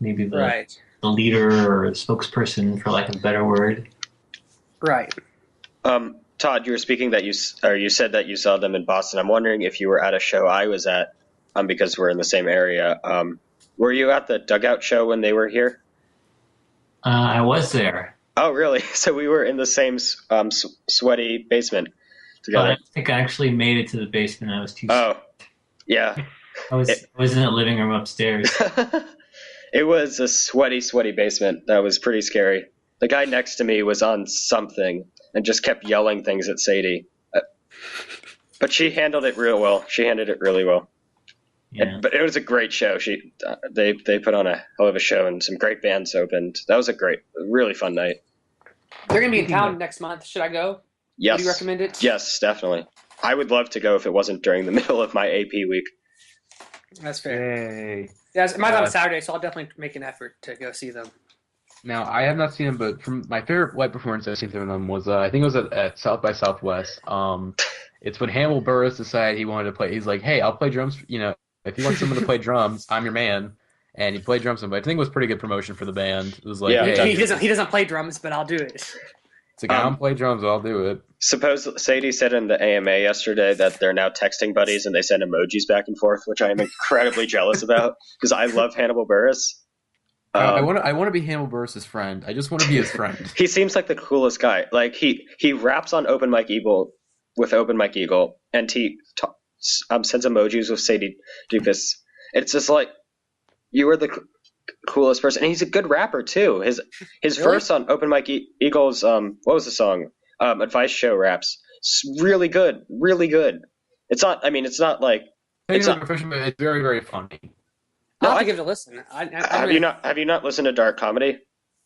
maybe the leader or the spokesperson, for lack of a better word. Right. Todd, you were speaking that you said that you saw them in Boston. I'm wondering if you were at a show I was at, because we're in the same area. Were you at the Dugout show when they were here? I was there. Oh, really? So we were in the same sweaty basement together. I think I actually made it to the basement. I was too. Oh, yeah. I was in the living room upstairs. It was a sweaty basement. That was pretty scary. The guy next to me was on something and just kept yelling things at Sadie. But she handled it real well. She handled it really well. Yeah. But it was a great show. They put on a hell of a show, and some great bands opened. That was a really fun night. They're going to be in town next month. Should I go? Yes. Would you recommend it? Yes, definitely. I would love to go if it wasn't during the middle of my AP week. That's fair. Hey. Yeah, mine's on a Saturday, so I'll definitely make an effort to go see them. Now, I have not seen them, but from my favorite live performance I've seen from them was, I think it was at South by Southwest. It's when Hannibal Buress decided he wanted to play. He's like, hey, I'll play drums. If you want someone to play drums, I'm your man. And he played drums. But I think it was pretty good promotion for the band. It was like, hey, he doesn't play drums, but I'll do it. It's like, I don't play drums, I'll do it. Suppose Sadie said in the AMA yesterday that they're now texting buddies and they send emojis back and forth, which I am incredibly jealous about because I love Hannibal Buress. I want to be Hannibal Buress's friend. I just want to be his friend. He seems like the coolest guy. He raps on Open Mike Eagle with Open Mike Eagle, and he sends emojis with Sadie Dupas. It's just like you are coolest person, and he's a good rapper too. His Really? verse on Open Mike Eagles, what was the song? Advice Show raps. It's really good, really good. It's not. I mean, it's not like it's Technically not. proficient, but it's very, very funny. I'll No, have to give it a listen. have you not listened to Dark Comedy?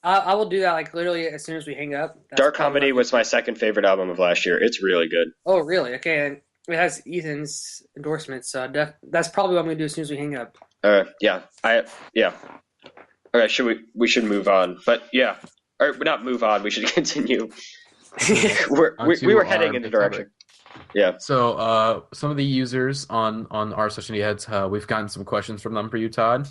I will do that like literally as soon as we hang up. That's Dark probably Comedy what was my second favorite album of last year. It's really good. Oh, really? Okay. And it has Ethan's endorsement, so that's probably what I'm gonna do as soon as we hang up. Yeah, yeah. Okay, we should move on, but yeah, or not move on. We should continue. We were heading in the direction. Yeah. So, some of the users on our social media heads, we've gotten some questions from them for you, Todd,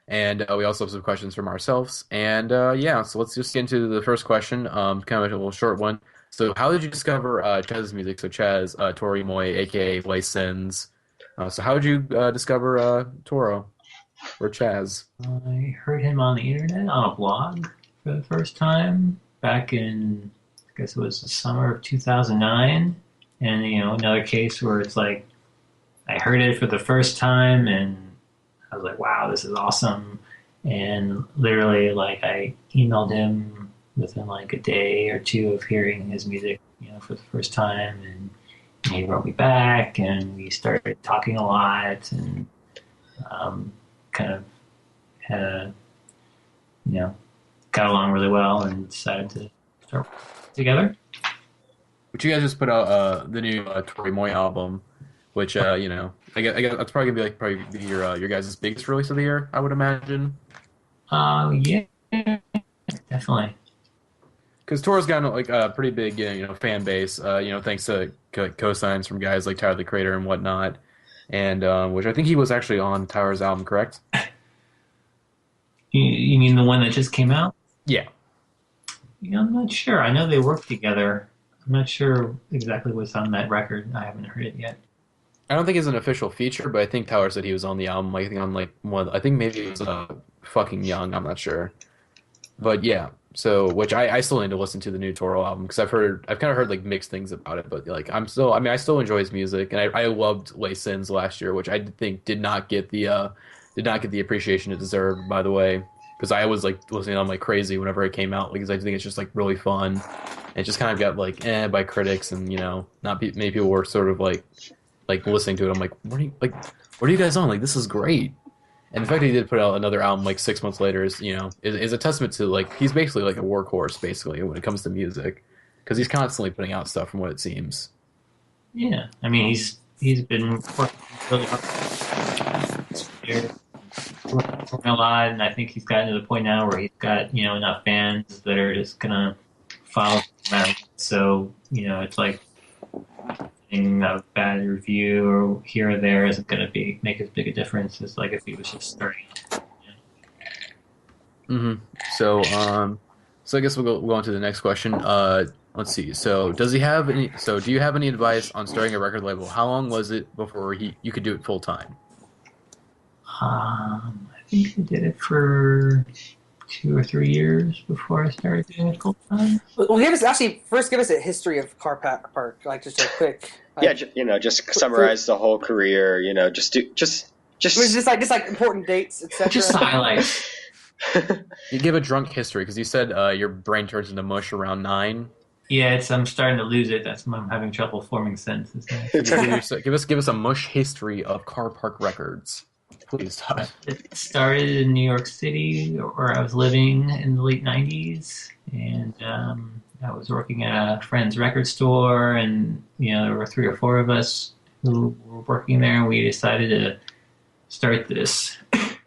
and we also have some questions from ourselves. And yeah, so let's just get into the first question. Kind of a little short one. So, how did you discover Chaz's music? So, Chaz, Tori Moy, aka License. So, how did you discover Toro or Chaz? I heard him on the internet on a blog for the first time back in, I guess it was the summer of 2009. And, another case where it's like, I heard it for the first time and I was like, wow, this is awesome. And literally, like, I emailed him within like a day or two of hearing his music, for the first time. And he wrote me back and we started talking a lot and kind of had a, got along really well and decided to start together. But you guys just put out the new Tori Moy album, which I guess that's probably gonna be your guys' biggest release of the year, I would imagine. Yeah, definitely. Because Toro's got like a pretty big fan base, thanks to co-signs from guys like Tyler the Creator and whatnot, and which I think he was actually on Tyler's album, correct? You mean the one that just came out? Yeah. I'm not sure. I know they worked together. I'm not sure exactly what's on that record. I haven't heard it yet. I don't think it's an official feature, but I think Tyler said he was on the album. I think on like one. I think maybe it was Fucking Young. I'm not sure, but yeah. So, which I still need to listen to the new Toro album because I've kind of heard like mixed things about it. But like I still enjoy his music, and I loved Lay Sins last year, which I think did not get the appreciation it deserved. By the way, because I was like listening to them like crazy whenever it came out, because I think it's just like really fun. It just kind of got like by critics, and many people were sort of like listening to it. I'm like, what are you guys on? Like, this is great. And the fact that he did put out another album like 6 months later is a testament to like he's basically like a workhorse basically when it comes to music, because he's constantly putting out stuff from what it seems. Yeah, I mean he's been working really hard a lot, and I think he's gotten to the point now where he's got enough fans that are just gonna follow him out. So it's like a bad review or here or there isn't going to make as big a difference as like if he was just starting. Mm-hmm. So I guess we'll go on to the next question. Let's see. So do you have any advice on starting a record label? How long was it before you could do it full time? I think I did it for 2 or 3 years before I started doing it full time. Well, give us a history of Carpark, like just a quick. Like, Yeah, just summarize the whole career. Just like important dates, etc. Just highlights. You give a drunk history because you said your brain turns into mush around 9. Yeah, I'm starting to lose it. That's why I'm having trouble forming sentences now. Give us a mush history of Carpark Records. Please, Todd. It started in New York City, where I was living in the late 90s, and I was working at a friend's record store, and there were 3 or 4 of us who were working there, and we decided to start this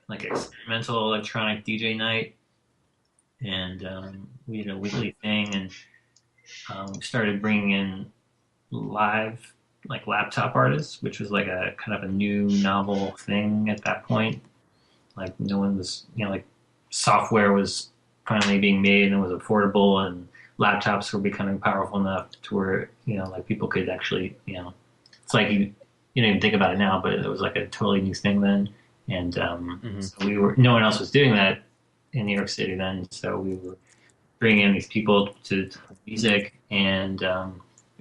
like experimental electronic DJ night, and we did a weekly thing, and we started bringing in live like laptop artists, which was like a kind of a new novel thing at that point. Like no one was, like software was finally being made and it was affordable, and laptops were becoming powerful enough to where, like people could actually, it's like you don't even think about it now, but it was like a totally new thing then. And so no one else was doing that in New York City then. So we were bringing in these people to play music, and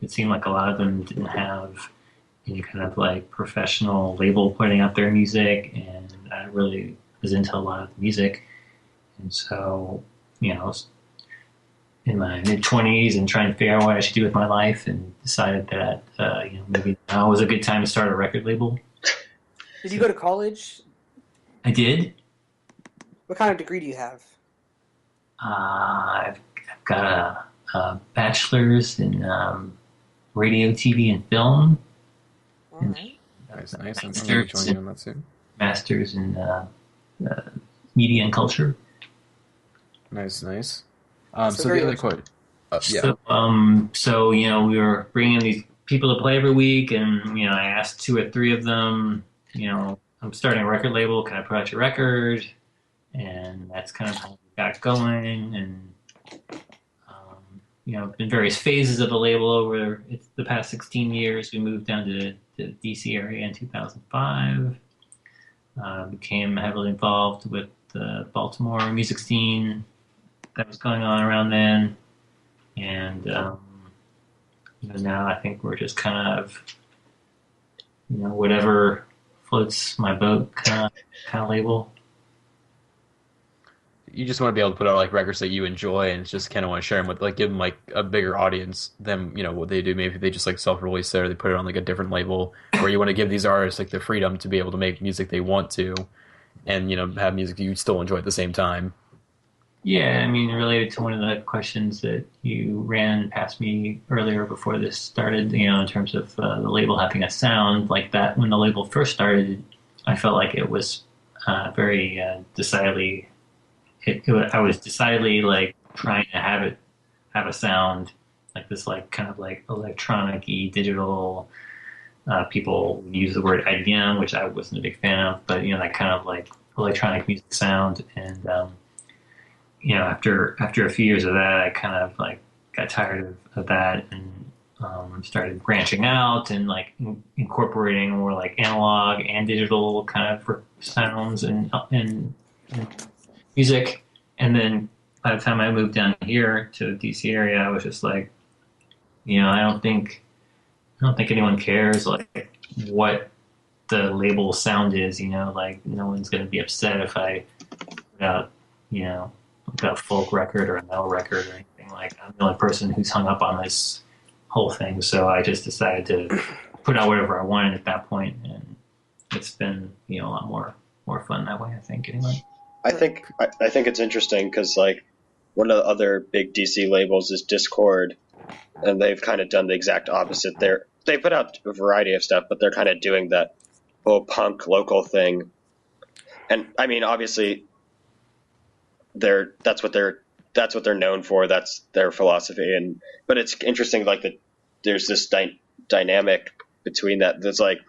it seemed like a lot of them didn't have any kind of like professional label putting out their music, and I really was into a lot of the music. And so, I was in my mid-20s and trying to figure out what I should do with my life, and decided that, maybe now was a good time to start a record label. Did you go to college? I did. What kind of degree do you have? I've got a bachelor's in radio, TV, and film. All right. Nice. I'm going to join you on that soon. Master's in media and culture. Nice. So very the other quote. So we were bringing these people to play every week, and I asked 2 or 3 of them, I'm starting a record label. Can I put out your record? And that's kind of how we got going. And in various phases of the label over the past 16 years. We moved down to the DC area in 2005. Became heavily involved with the Baltimore music scene that was going on around then. And now I think we're just kind of, whatever floats my boat kind of label. You just want to be able to put out like records that you enjoy, and just kind of want to share them with, like, give them like a bigger audience than what they do. Maybe they just like self-release it, or they put it on like a different label, or you want to give these artists like the freedom to be able to make music they want to, and have music you still enjoy at the same time. Yeah, I mean, related to one of the questions that you ran past me earlier before this started, in terms of the label having a sound like that. When the label first started, I felt like it was very decidedly. I was decidedly like trying to have a sound like this, like kind of like electronic-y, digital. People use the word IDM, which I wasn't a big fan of, but that kind of like electronic music sound. And after a few years of that, I kind of like got tired of that, and started branching out and like incorporating more like analog and digital kind of sounds and music. And then by the time I moved down here to the DC area, I was just like, I don't think anyone cares like what the label sound is, like no one's going to be upset if I put out, a folk record or a metal record or anything. Like, I'm the only person who's hung up on this whole thing. So I just decided to put out whatever I wanted at that point, and it's been, a lot more fun that way, I think, anyway. I think it's interesting because like one of the other big DC labels is Discord, and they've kind of done the exact opposite. They put out a variety of stuff, but they're kind of doing that whole punk local thing. And I mean, obviously, that's what they're known for. That's their philosophy. But it's interesting, like that there's this dynamic between that. That's like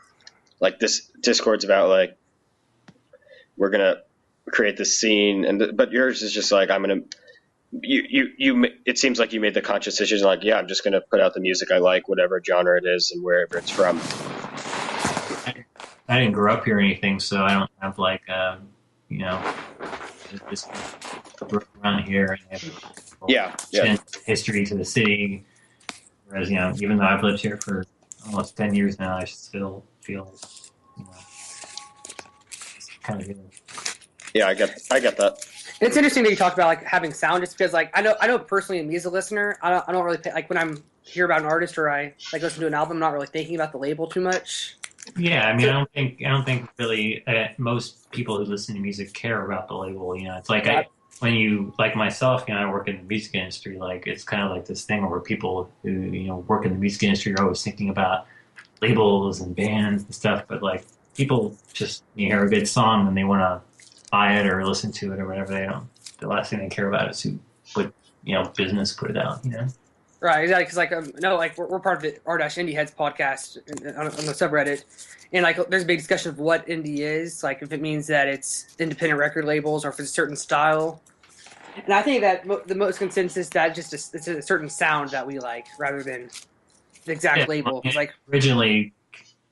this Discord's about like we're gonna create this scene, but yours is just like it seems like you made the conscious decision, like, yeah, I'm just gonna put out the music I like, whatever genre it is and wherever it's from. I didn't grow up here or anything, so I don't have like just grew up around here and have history to the city. Whereas even though I've lived here for almost 10 years now, I still feel kind of. Yeah, I get that. It's interesting that you talked about like having sound, just because like I know personally, me as a listener, I don't really like when I'm hear about an artist or I like listen to an album, I'm not really thinking about the label too much. Yeah, I mean, I don't think really most people who listen to music care about the label. It's like when you like myself, I work in the music industry. Like it's kind of like this thing where people who work in the music industry are always thinking about labels and bands and stuff, but like people just hear a good song and they want to buy it or listen to it or whatever. The last thing they care about is who put business put it out. Right, exactly. Because we're part of the r-Indieheads podcast on the subreddit, and like there's a big discussion of what indie is, like if it means that it's independent record labels or if it's a certain style. And I think that the most consensus that it's a certain sound that we like rather than the exact label. Like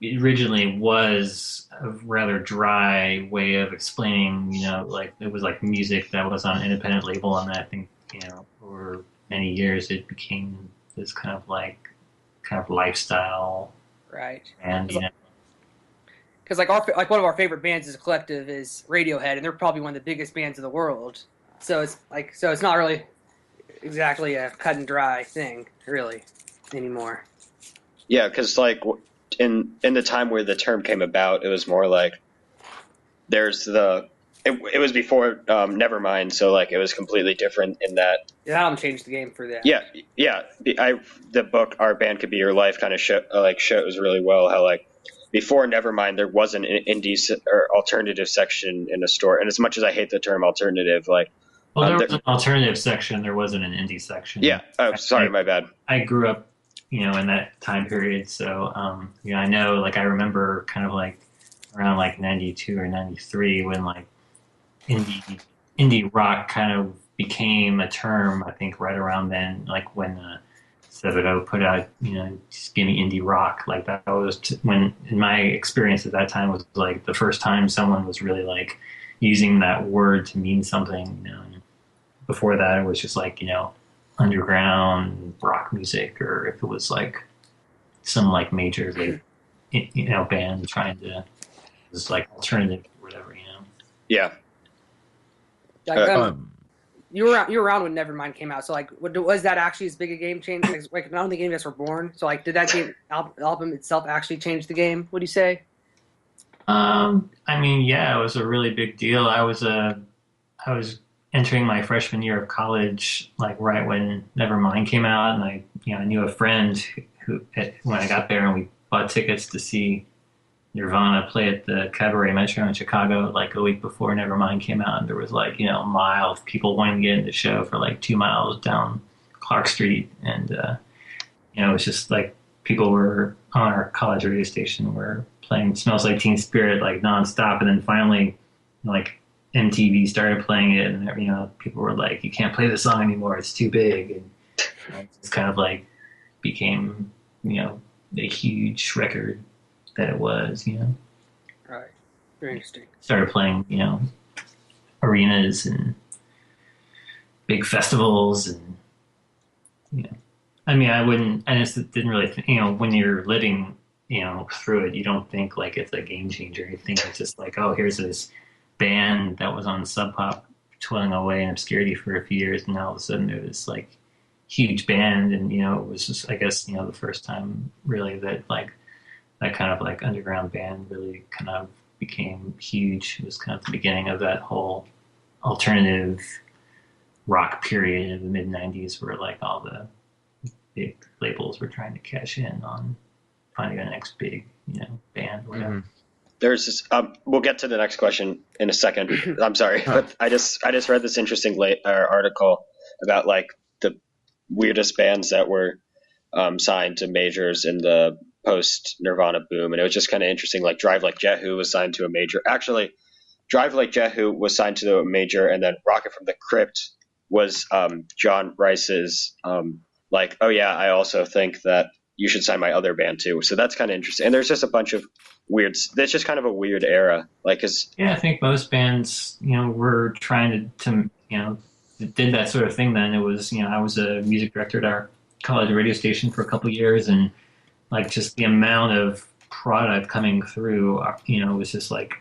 it originally was a rather dry way of explaining, like it was like music that was on an independent label, and I think, over many years it became this kind of lifestyle. Right. And, because like one of our favorite bands as a collective is Radiohead, and they're probably one of the biggest bands in the world. So it's not really exactly a cut and dry thing, really, anymore. Yeah, because like in the time where the term came about, it was more like there's it was before Nevermind, so like it was completely different in that. Yeah, that album changed the game for that. Yeah, yeah. The book Our Band Could Be Your Life kind of shows really well how like before Nevermind there wasn't an indie or alternative section in a store, and as much as I hate the term alternative, like well, there was an alternative section. There wasn't an indie section. Yeah. Oh, sorry, my bad. I grew up, in that time period, so I know. Like I remember, kind of like around like '92 or '93 when like indie rock kind of became a term. I think right around then, like when Sebadoh put out, just give me indie rock. Like that was when, in my experience at that time, was like the first time someone was really like using that word to mean something. And before that, it was just like underground rock music, or if it was like some like major like band trying to, was like alternative or whatever. Yeah. You were around when Nevermind came out, so like, was that actually as big a game change? Like, I don't think any of us were born, so like, did that game album itself actually change the game? What do you say? I mean, yeah, it was a really big deal. I was entering my freshman year of college, like right when Nevermind came out, and I knew a friend who when I got there, and we bought tickets to see Nirvana play at the Cabaret Metro in Chicago like a week before Nevermind came out, and there was like a mile of people wanting to get into the show for like 2 miles down Clark Street, and it was just like people were on our college radio station were playing "Smells Like Teen Spirit" like nonstop, and then finally like MTV started playing it, and people were like, "You can't play this song anymore; it's too big," and it's kind of like became a huge record that it was, Right. Very interesting. Started playing, arenas and big festivals, and I mean, I just didn't really think, when you're living, through it, you don't think like it's a game changer. You think it's just like, oh, here's this band that was on Sub Pop toiling away in obscurity for a few years, and now all of a sudden it was like huge band, and it was just, I guess, the first time really that like that kind of like underground band really kind of became huge. It was kind of the beginning of that whole alternative rock period of the mid '90s, where like all the big labels were trying to cash in on finding the next big, band or whatever. Mm-hmm. There's this. We'll get to the next question in a second. I'm sorry, but I just read this interesting article about like the weirdest bands that were signed to majors in the post Nirvana boom, and it was just kind of interesting. Like Drive Like Jehu was signed to a major. Actually, Drive Like Jehu was signed to a major, and then Rocket from the Crypt was John Rice's like, oh yeah, I also think that you should sign my other band too. So that's kind of interesting. And there's just a bunch of weird. That's just kind of a weird era. Like, I think most bands, were trying to did that sort of thing. Then it was, I was a music director at our college radio station for a couple of years, and like just the amount of product coming through, was just like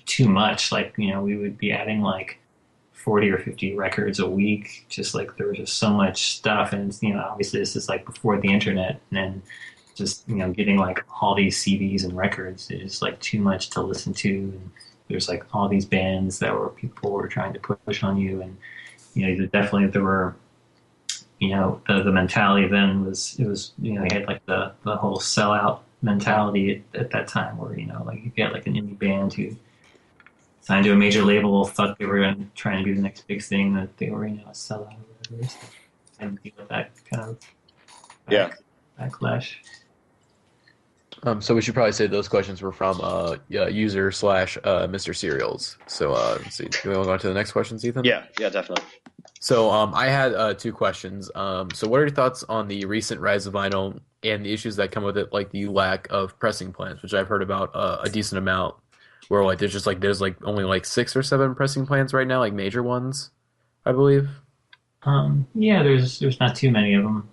too much. Like, we would be adding like 40 or 50 records a week. Just like there was just so much stuff. And, obviously this is like before the internet, and then just, getting like all these CDs and records is like too much to listen to. And there's like all these bands that people were trying to push on you. And, definitely there were, the mentality then was, you had like the whole sellout mentality at that time, where, like you get like an indie band who signed to a major label, thought they were trying to do the next big thing, that they were, a sellout or whatever. So and deal with that kind of backlash. So we should probably say those questions were from user / Mr. Cereals. So let's see. Do we want to go on to the next questions, Ethan? Yeah, definitely. So I had 2 questions. So what are your thoughts on the recent rise of vinyl and the issues that come with it, like the lack of pressing plants, which I've heard about a decent amount, where like there's only like 6 or 7 pressing plants right now, like major ones, I believe. There's not too many of them.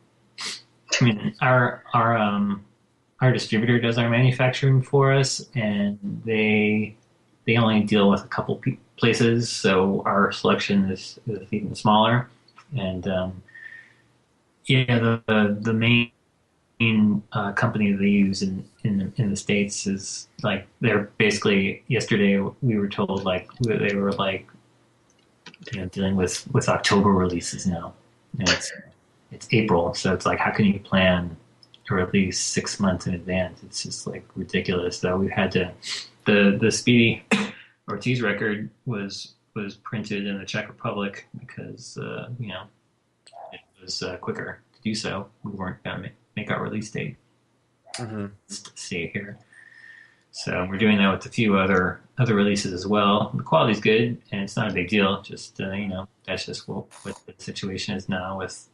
I mean, our distributor does our manufacturing for us, and they they only deal with a couple places, so our selection is even smaller. And yeah, the main company they use in the States is like they're basically yesterday we were told like they were like dealing with October releases now, and it's April, so it's like how can you plan a release 6 months in advance? It's just like ridiculous. So we had to the Speedy Ortiz record was printed in the Czech Republic because it was quicker to do so. We weren't gonna make our release date. See it here. So we're doing that with a few other releases as well. The quality's good, and it's not a big deal. Just that's just what the situation is now with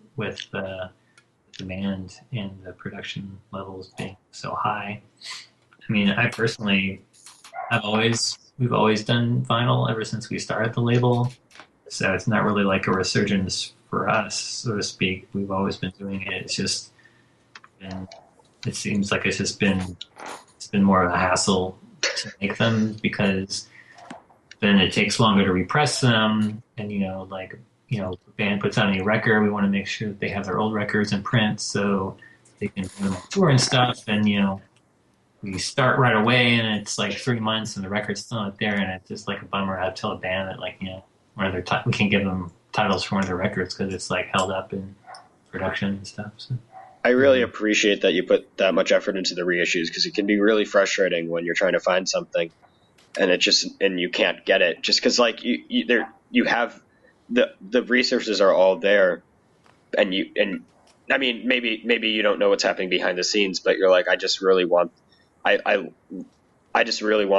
the demand and the production levels being so high. I mean, we've always done vinyl ever since we started the label, so it's not really like a resurgence for us, so to speak. We've always been doing it. It's just it seems like it's been more of a hassle to make them because then it takes longer to repress them, and the band puts out a new record, we want to make sure that they have their old records in print so they can do them on tour and stuff, and we start right away and it's like 3 months and the record's still not there, and it's just like a bummer. I have to tell a band that one of their we can't give them titles for one of their records because it's like held up in production and stuff. So I really appreciate that you put that much effort into the reissues, because it can be really frustrating when you're trying to find something and you can't get it just because like you have the resources are all there, and I mean maybe you don't know what's happening behind the scenes, but you're like, I just really want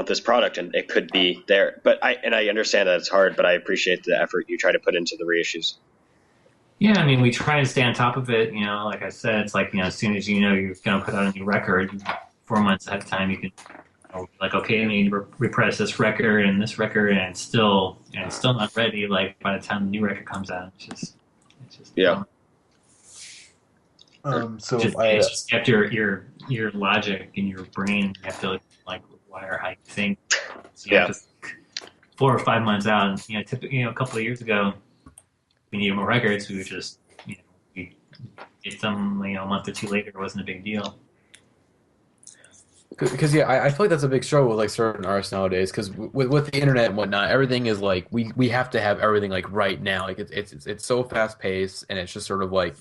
this product, and it could be there. But I understand that it's hard, but I appreciate the effort you try to put into the reissues. yeah, I mean, we try and stay on top of it. Like I said, it's like as soon as you're going to put out a new record, 4 months ahead of time, you can like, okay, I need to repress this record, and it's still not ready. Like by the time the new record comes out, it's just yeah. So it's just you have your logic in your brain. You have to like wire how you think. So you have to think 4 or 5 months out. Typically, a couple of years ago, we needed more records. We would just we get them a month or two later. It wasn't a big deal. Because I feel like that's a big struggle with like certain artists nowadays. Because with the internet and whatnot, everything is like we have to have everything like right now. Like it's so fast paced, and it's just sort of like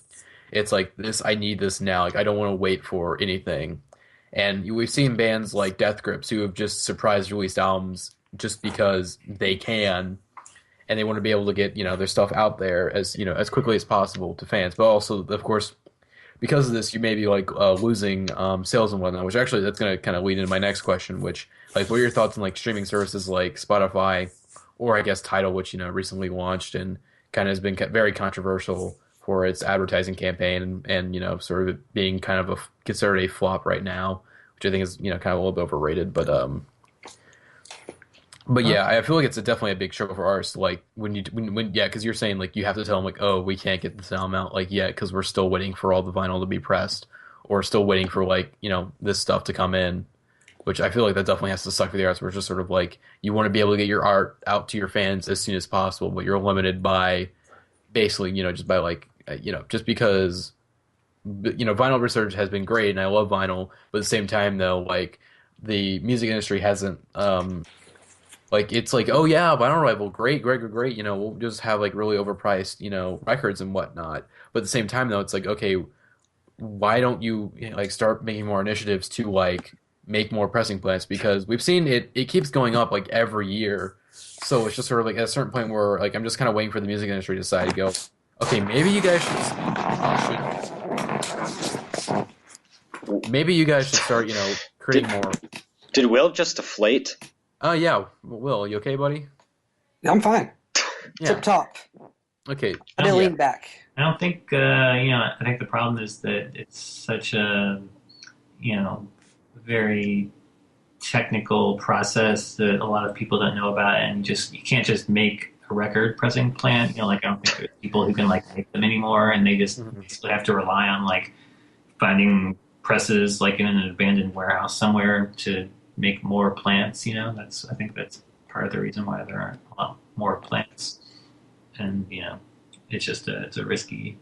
it's like this. I need this now. Like I don't want to wait for anything. And we've seen bands like Death Grips who have just surprise released albums just because they can, and they want to be able to get their stuff out there as as quickly as possible to fans. But also, of course, because of this, you may be like losing sales and whatnot. Which actually, that's going to kind of lead into my next question. Which, like, what are your thoughts on like streaming services like Spotify, or I guess Tidal, which recently launched and kind of has been very controversial for its advertising campaign and sort of being kind of considered a flop right now, which I think is kind of a little bit overrated. But yeah, I feel like it's definitely a big struggle for artists. Like when because you're saying like you have to tell them like, oh, we can't get this album out like yet because we're still waiting for all the vinyl to be pressed, or still waiting for like this stuff to come in, which I feel like that definitely has to suck for the artists. Where it's just sort of like you want to be able to get your art out to your fans as soon as possible, but you're limited by basically just by like just because vinyl research has been great and I love vinyl, but at the same time though, like the music industry hasn't like it's like, oh yeah, vinyl rival, great, we'll just have like really overpriced records and whatnot. But at the same time though, it's like, okay, why don't you like start making more initiatives to like make more pressing plants, because we've seen it keeps going up like every year. So it's just sort of like at a certain point where like I'm just kind of waiting for the music industry to decide to go, okay, maybe you guys should start, creating more. Did Will just deflate? Yeah. Will, you okay, buddy? I'm fine. Yeah. Tip top. Okay. I didn't lean back. I don't think I think the problem is that it's such a very technical process that a lot of people don't know about, and you can't just make a record pressing plant. Like I don't think there's people who can like make them anymore, and they just basically have to rely on like finding presses like in an abandoned warehouse somewhere to make more plants. I think that's part of the reason why there aren't a lot more plants. And it's just it's a risky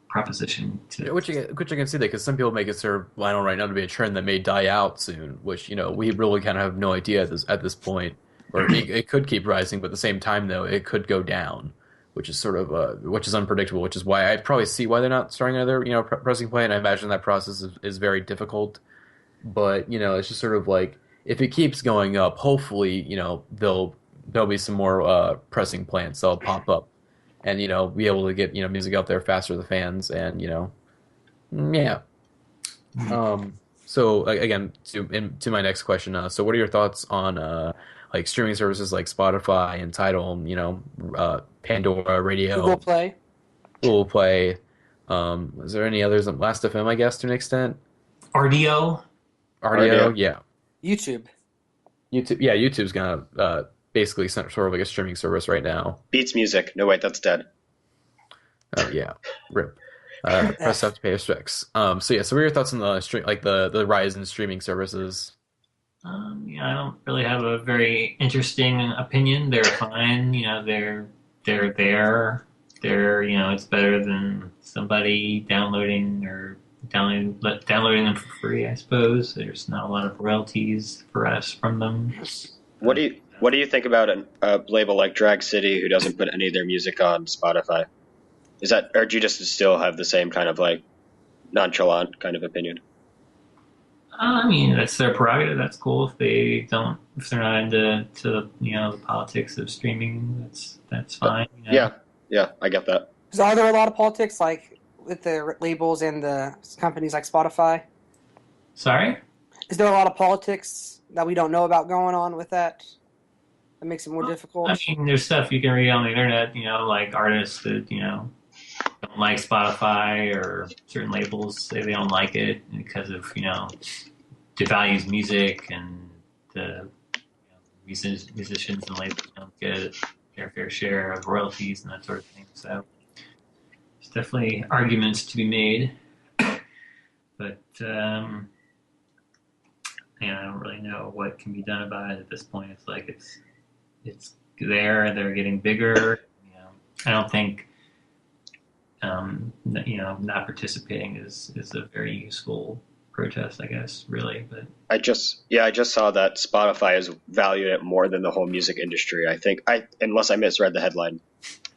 proposition to. Which I can see that because some people may consider vinyl right now to be a trend that may die out soon, which we really kind of have no idea at this point. Or it could keep rising, but at the same time though it could go down, which is sort of which is unpredictable. Which is why I probably see why they're not starting another pressing plant. I imagine that process is very difficult, but it's just sort of like if it keeps going up, hopefully there'll be some more pressing plants that'll pop up. And be able to get music out there faster to the fans, and yeah. So again, to my next question. So what are your thoughts on like streaming services like Spotify and Tidal, Pandora, Radio, Google Play? Is there any others? Last.fm, I guess, to an extent. RDO, yeah. YouTube, yeah. YouTube's gonna basically sort of like a streaming service right now. Beats Music. No, wait, that's dead. Oh yeah, rip. Press have to pay respects. So what are your thoughts on the rise in streaming services? I don't really have a very interesting opinion. They're fine. They're there. They're it's better than somebody downloading them for free. I suppose there's not a lot of royalties for us from them. What do you think about a label like Drag City who doesn't put any of their music on Spotify? Is that, or do you just still have the same kind of like nonchalant kind of opinion? I mean, that's their prerogative. That's cool if they're not into the politics of streaming. That's fine. Yeah, I get that. So are there a lot of politics like with the labels and the companies like Spotify? Sorry? Is there a lot of politics that we don't know about going on with that? That makes it more difficult. I mean, there's stuff you can read on the internet, like artists that, don't like Spotify, or certain labels say they don't like it because of, devalues music, and the musicians and labels don't get their fair share of royalties and that sort of thing. So there's definitely arguments to be made. But, I don't really know what can be done about it at this point. It's like it's there. They're getting bigger. I don't think not participating is a very useful protest, I guess, really. But I just saw that Spotify is valued at more than the whole music industry. I think unless I misread the headline.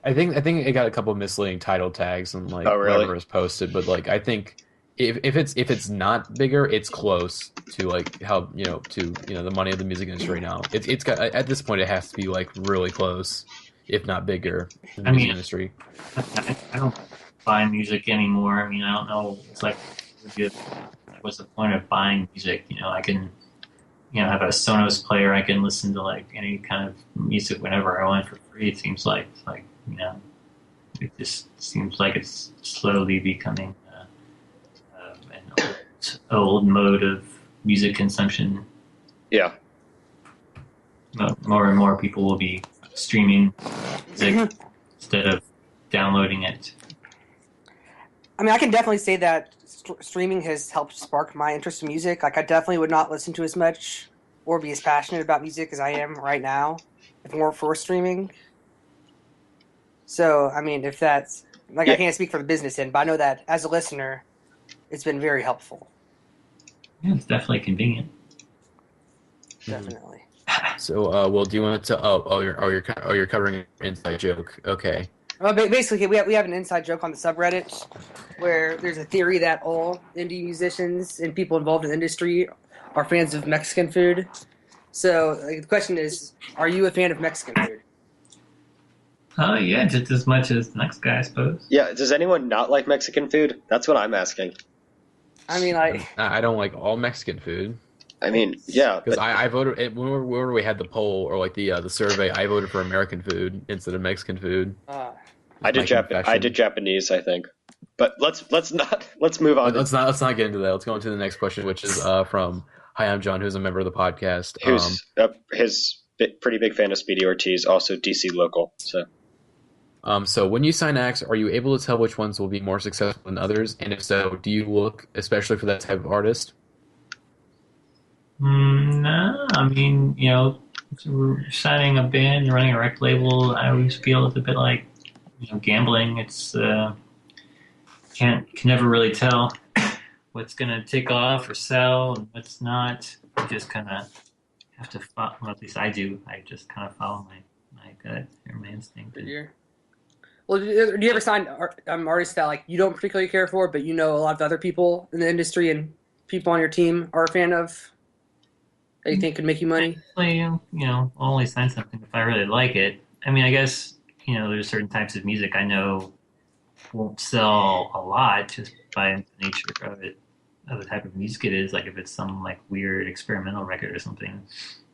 I think it got a couple of misleading title tags and Oh, really? whatever was posted, but I think if it's not bigger, it's close to how the money of the music industry right now. It's got, at this point it has to be really close, if not bigger, than the music industry. I don't buy music anymore. I don't know. It's like, what's the point of buying music? I can have a Sonos player. I can listen to any kind of music whenever I want for free. It seems like it just seems like it's slowly becoming an old mode of music consumption. Yeah. More and more people will be streaming music instead of downloading it. I mean, I can definitely say that streaming has helped spark my interest in music. I definitely would not listen to as much or be as passionate about music as I am right now if it weren't for streaming. So, I mean, if that's... I can't speak for the business end, but I know that as a listener, it's been very helpful. Yeah, it's definitely convenient. Definitely. So, do you want to? You're covering an inside joke. Okay. Well, basically, we have an inside joke on the subreddit where there's a theory that all indie musicians and people involved in the industry are fans of Mexican food. So the question is, are you a fan of Mexican food? Yeah, just as much as the next guy, I suppose. Yeah, does anyone not like Mexican food? That's what I'm asking. I mean, I don't like all Mexican food. I mean, yeah. Because I voted, whenever we had the poll or the survey, I voted for American food instead of Mexican food. I did Japanese, I think. But let's move on. Let's not get into that. Let's go on to the next question, which is from Hi, I'm John, who's a member of the podcast. Who's his pretty big fan of Speedy Ortiz, also DC local. So when you sign acts, are you able to tell which ones will be more successful than others? And if so, do you look especially for that type of artist? No, I mean, signing a band, running a record label, I always feel it's a bit like gambling. It's can never really tell what's gonna take off or sell and what's not. You just kind of have to follow. Well, at least I do. I just kind of follow my gut or my instinct. Well, do you ever sign artists that like you don't particularly care for, but you know a lot of other people in the industry and people on your team are a fan of that you think could make you money? I'll only sign something if I really like it. I mean, I guess there's certain types of music I know won't sell a lot just by the nature of it, of the type of music it is. Like if it's some like weird experimental record or something.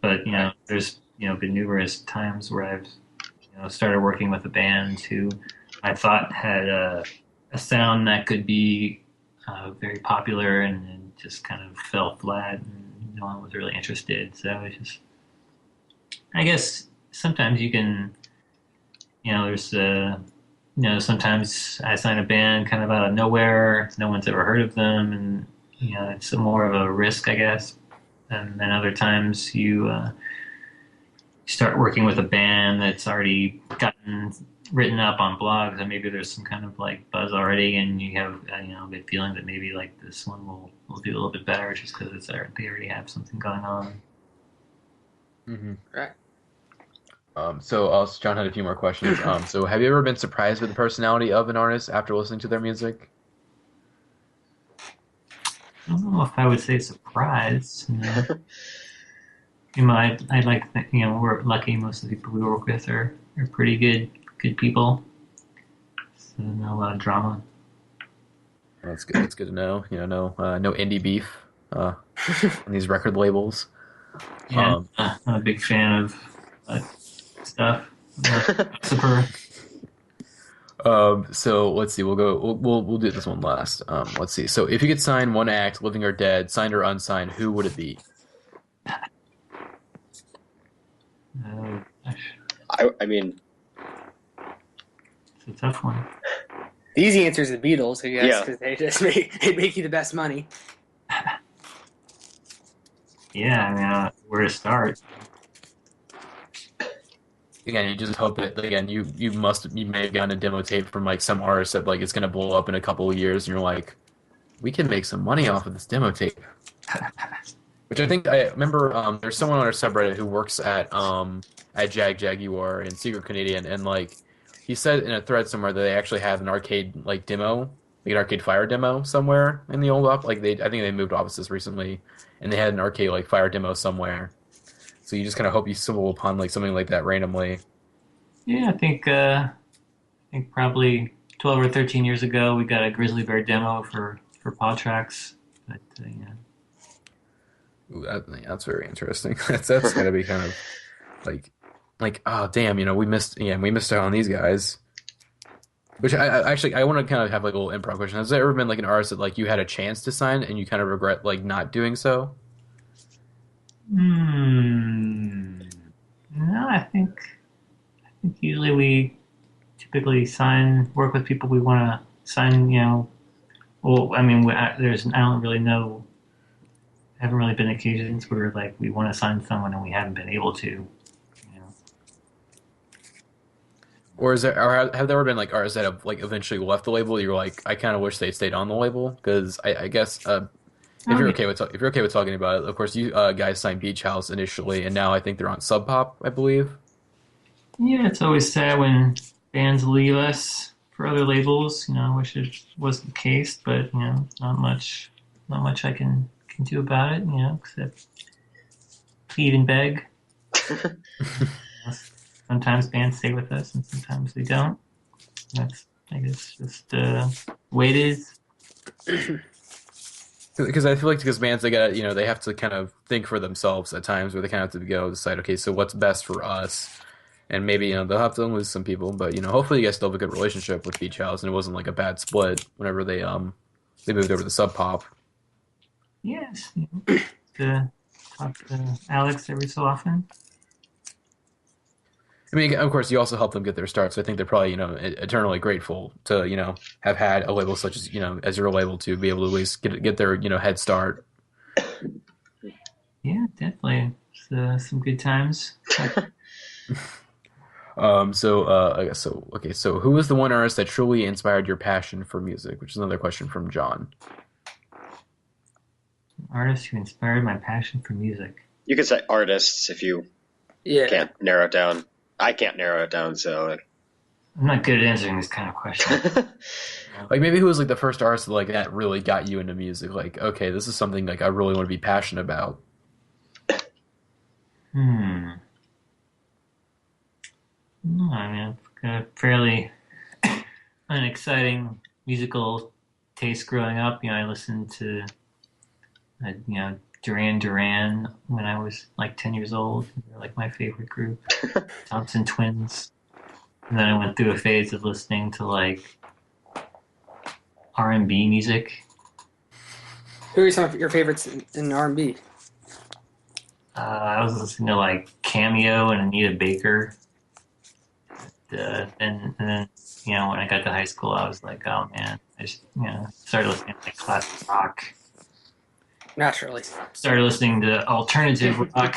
But there's been numerous times where I've started working with a band who I thought had a sound that could be very popular, and then just kind of fell flat, and no one was really interested. So it's just, I guess sometimes you can, there's sometimes I sign a band kind of out of nowhere, no one's ever heard of them, and it's more of a risk, I guess. And then other times you start working with a band that's already gotten written up on blogs, and maybe there's some kind of like buzz already, and you have a good feeling that maybe like this one will do a little bit better just because they already have something going on. Mm-hmm. Right. So John had a few more questions. So have you ever been surprised with the personality of an artist after listening to their music? I don't know if I would say surprised. I'd like to think, we're lucky. Most of the people we work with are pretty good people. So not a lot of drama. That's good. That's good to know. No indie beef on these record labels. Yeah, I'm a big fan of stuff. Super. So let's see. We'll do this one last. Let's see. So if you could sign one act, living or dead, signed or unsigned, who would it be? I mean, it's a tough one. The easy answer is the Beatles, I guess, because they just make you the best money. Yeah, I mean, where to start? Again, you just hope that you may have gotten a demo tape from like some artist that like it's gonna blow up in a couple of years, and you're like, we can make some money off of this demo tape. Which I think I remember. There's someone on our subreddit who works at Jaguar in Secret Canadian, and like he said in a thread somewhere that they actually have an arcade like demo, like an Arcade Fire demo somewhere in the old I think they moved offices recently, and they had an Arcade like Fire demo somewhere. So you just kind of hope you stumble upon like something like that randomly. Yeah, I think probably 12 or 13 years ago we got a Grizzly Bear demo for Paw Tracks. But yeah. Ooh, that's very interesting. That's gotta be kind of like oh damn, we missed out on these guys. Which I want to kind of have like a little improv question. Has there ever been like an artist that like you had a chance to sign and you kind of regret like not doing so? No, I think usually we typically work with people we want to sign. Well, I mean, I haven't really been occasions where like we want to sign someone and we haven't been able to. Or have there ever been like artists that have like eventually left the label? You're like, I kind of wish they stayed on the label because I guess if you're okay with talking about it, of course you guys signed Beach House initially, and now I think they're on Sub Pop, I believe. Yeah, it's always sad when bands leave us for other labels. I wish it wasn't the case, but not much I can do about it. Except plead and beg. Sometimes bands stay with us, and sometimes they don't. That's, I guess, just the way it is. Because I feel like because bands, they have to kind of think for themselves at times, where they kind of have to decide, okay, so what's best for us, and maybe they'll have to lose some people, but hopefully you guys still have a good relationship with Beach House, and it wasn't like a bad split whenever they moved over to Sub Pop. Yes, talk to Alex every so often. I mean, of course, you also help them get their start, so I think they're probably, eternally grateful to, have had a label such as, as your label to be able to at least get their, head start. Yeah, definitely. Some good times. I guess so. Okay, so who was the one artist that truly inspired your passion for music? Which is another question from John. Artist who inspired my passion for music. You could say artists if you can't narrow it down. I can't narrow it down, so. I'm not good at answering this kind of question. Like maybe who was like the first artist like that really got you into music? Like, okay, this is something like I really want to be passionate about. No, I mean, I've got a fairly unexciting musical taste growing up. You know, I listened to, Duran Duran when I was like 10 years old. They were like my favorite group. Thompson Twins. And then I went through a phase of listening to like R&B music. Who are some of your favorites in R&B? I was listening to like Cameo and Anita Baker. And then, when I got to high school, I was like, oh man, I just, started listening to like classic rock. Naturally. Started listening to alternative rock,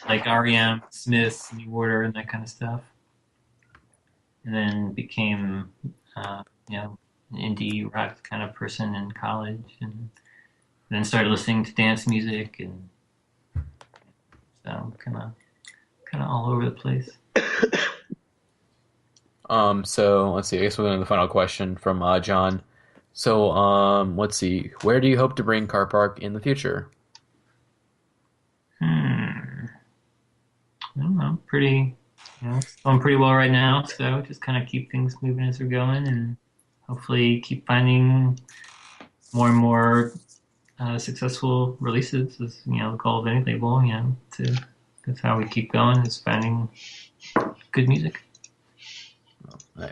like R.E.M., Smith, New Order, and that kind of stuff. And then became, an indie rock kind of person in college, and then started listening to dance music, and so kind of all over the place. So let's see. I guess we're going to the final question from John. So let's see. Where do you hope to bring Carpark in the future? I don't know. It's going pretty well right now. So just kind of keep things moving as we're going, and hopefully keep finding more and more successful releases. Is the goal of any label. That's how we keep going. Is finding good music.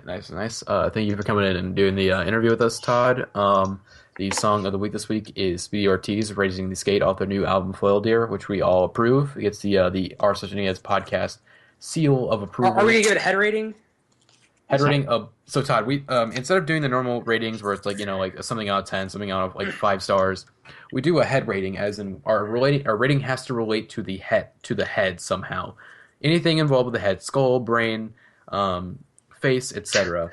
Nice. Thank you for coming in and doing the interview with us, Todd. The song of the week this week is Speedy Ortiz, Raising the Skate, off their new album Foil Deer, which we all approve. It gets the Our Such Indieheads podcast seal of approval. Are we going to give it a head rating? Head rating. So Todd, we instead of doing the normal ratings where it's like like something out of 10, something out of like 5 stars, we do a head rating, as in our rating has to relate to the head somehow. Anything involved with the head, skull, brain, face, etc.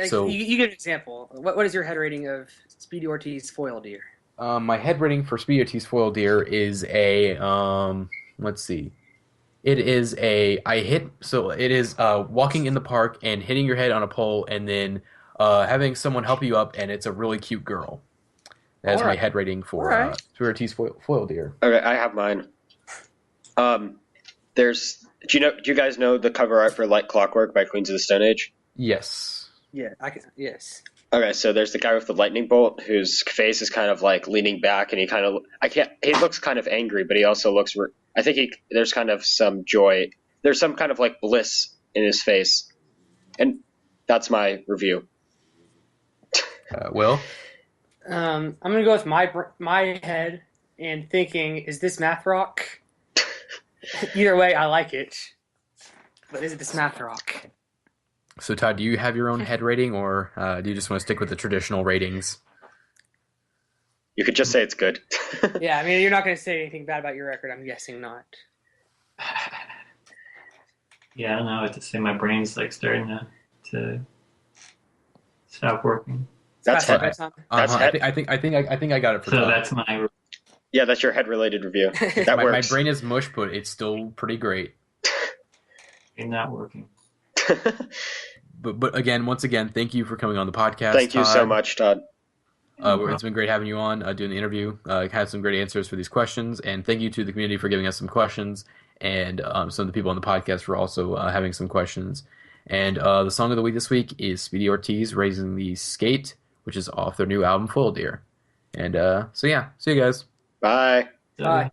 So you give an example. What is your head rating of Speedy Ortiz Foil Deer? My head rating for Speedy Ortiz Foil Deer is a let's see. It is walking in the park and hitting your head on a pole and then having someone help you up, and it's a really cute girl. That's my head rating for Speedy Ortiz Foil Deer. Okay, I have mine. Do you guys know the cover art for Like Clockwork by Queens of the Stone Age? Yes. Yeah, yes. Okay, so there's the guy with the lightning bolt whose face is kind of like leaning back, and he looks kind of angry, but he also looks, there's kind of some joy. There's some kind of like bliss in his face. And that's my review. Will? I'm going to go with my head and thinking, is this math rock? Either way, I like it. But is it this math rock? So, Todd, do you have your own head rating, or do you just want to stick with the traditional ratings? You could just say it's good. Yeah, I mean, you're not going to say anything bad about your record. I'm guessing not. Yeah, I don't know what to say. My brain's like starting to stop working. That's head. I think I got it for so Todd. That's my. Yeah, that's your head-related review. That works. My brain is mush, but it's still pretty great. It's not working. But again, once again, thank you for coming on the podcast. Thank you so much, Todd. It's been great having you on, doing the interview. Had some great answers for these questions, and thank you to the community for giving us some questions, and some of the people on the podcast for also having some questions. And the song of the week this week is Speedy Ortiz, Raising the Skate, which is off their new album Foil Deer. And so yeah, see you guys. Bye. Bye.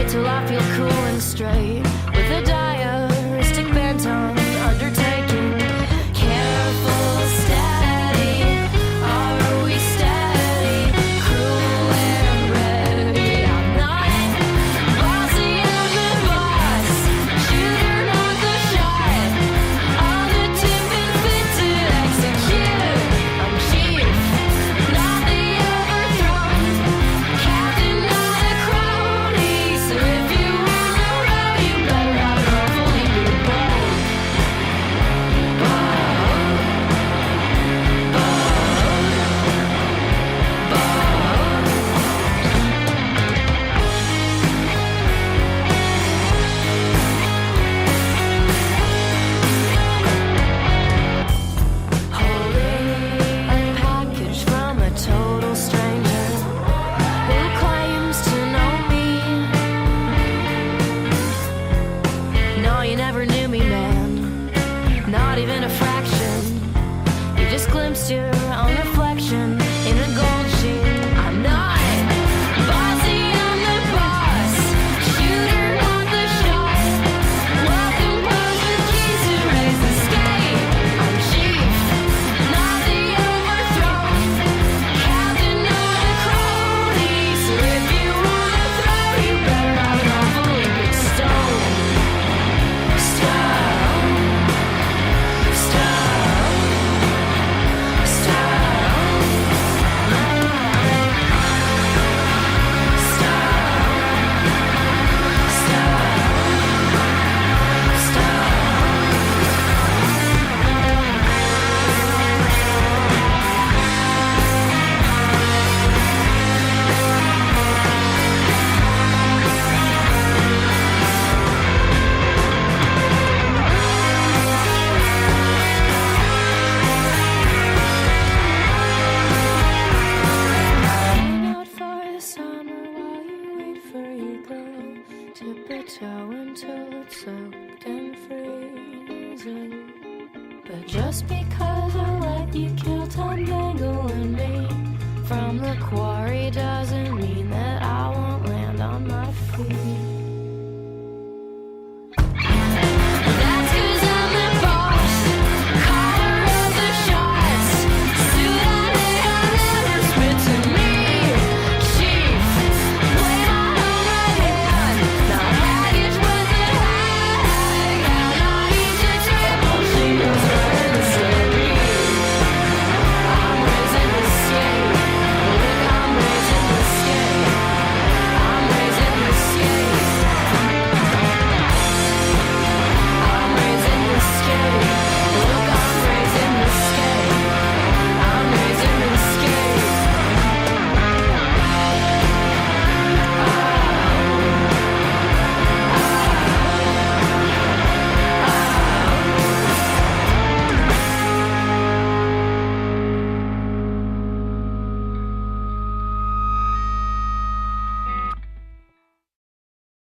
wait till I feel cool and straight with a diaristic bent on undertaking. Careful, steady, are we steady? Cruel and ready. I'm not bossy, I'm the boss. Shooter, not the shot. On the tip and fit to execute. I'm chief, not the overthrown. Captain, not a crony. So if you wanna row, you better have it all fully be bold. Holding a package from a total stranger who claims to know me. No, you never knew me, man. Not even a fraction. You just glimpsed your own reflection in a gold sheen. I'm not bossy, I'm the boss. Shooter, not the shot. Welcome pose with keys to raise the skate. I'm chief, not the overthrown. Captain, not a crony. So if you wanna throw, you better have it all fully big stone. Stone. Hang out for the summer while you wait for your girl. Dip a toe until it's soaked and freezing. But just because I let you kill time dangling me from the quarry doesn't mean that I won't land on my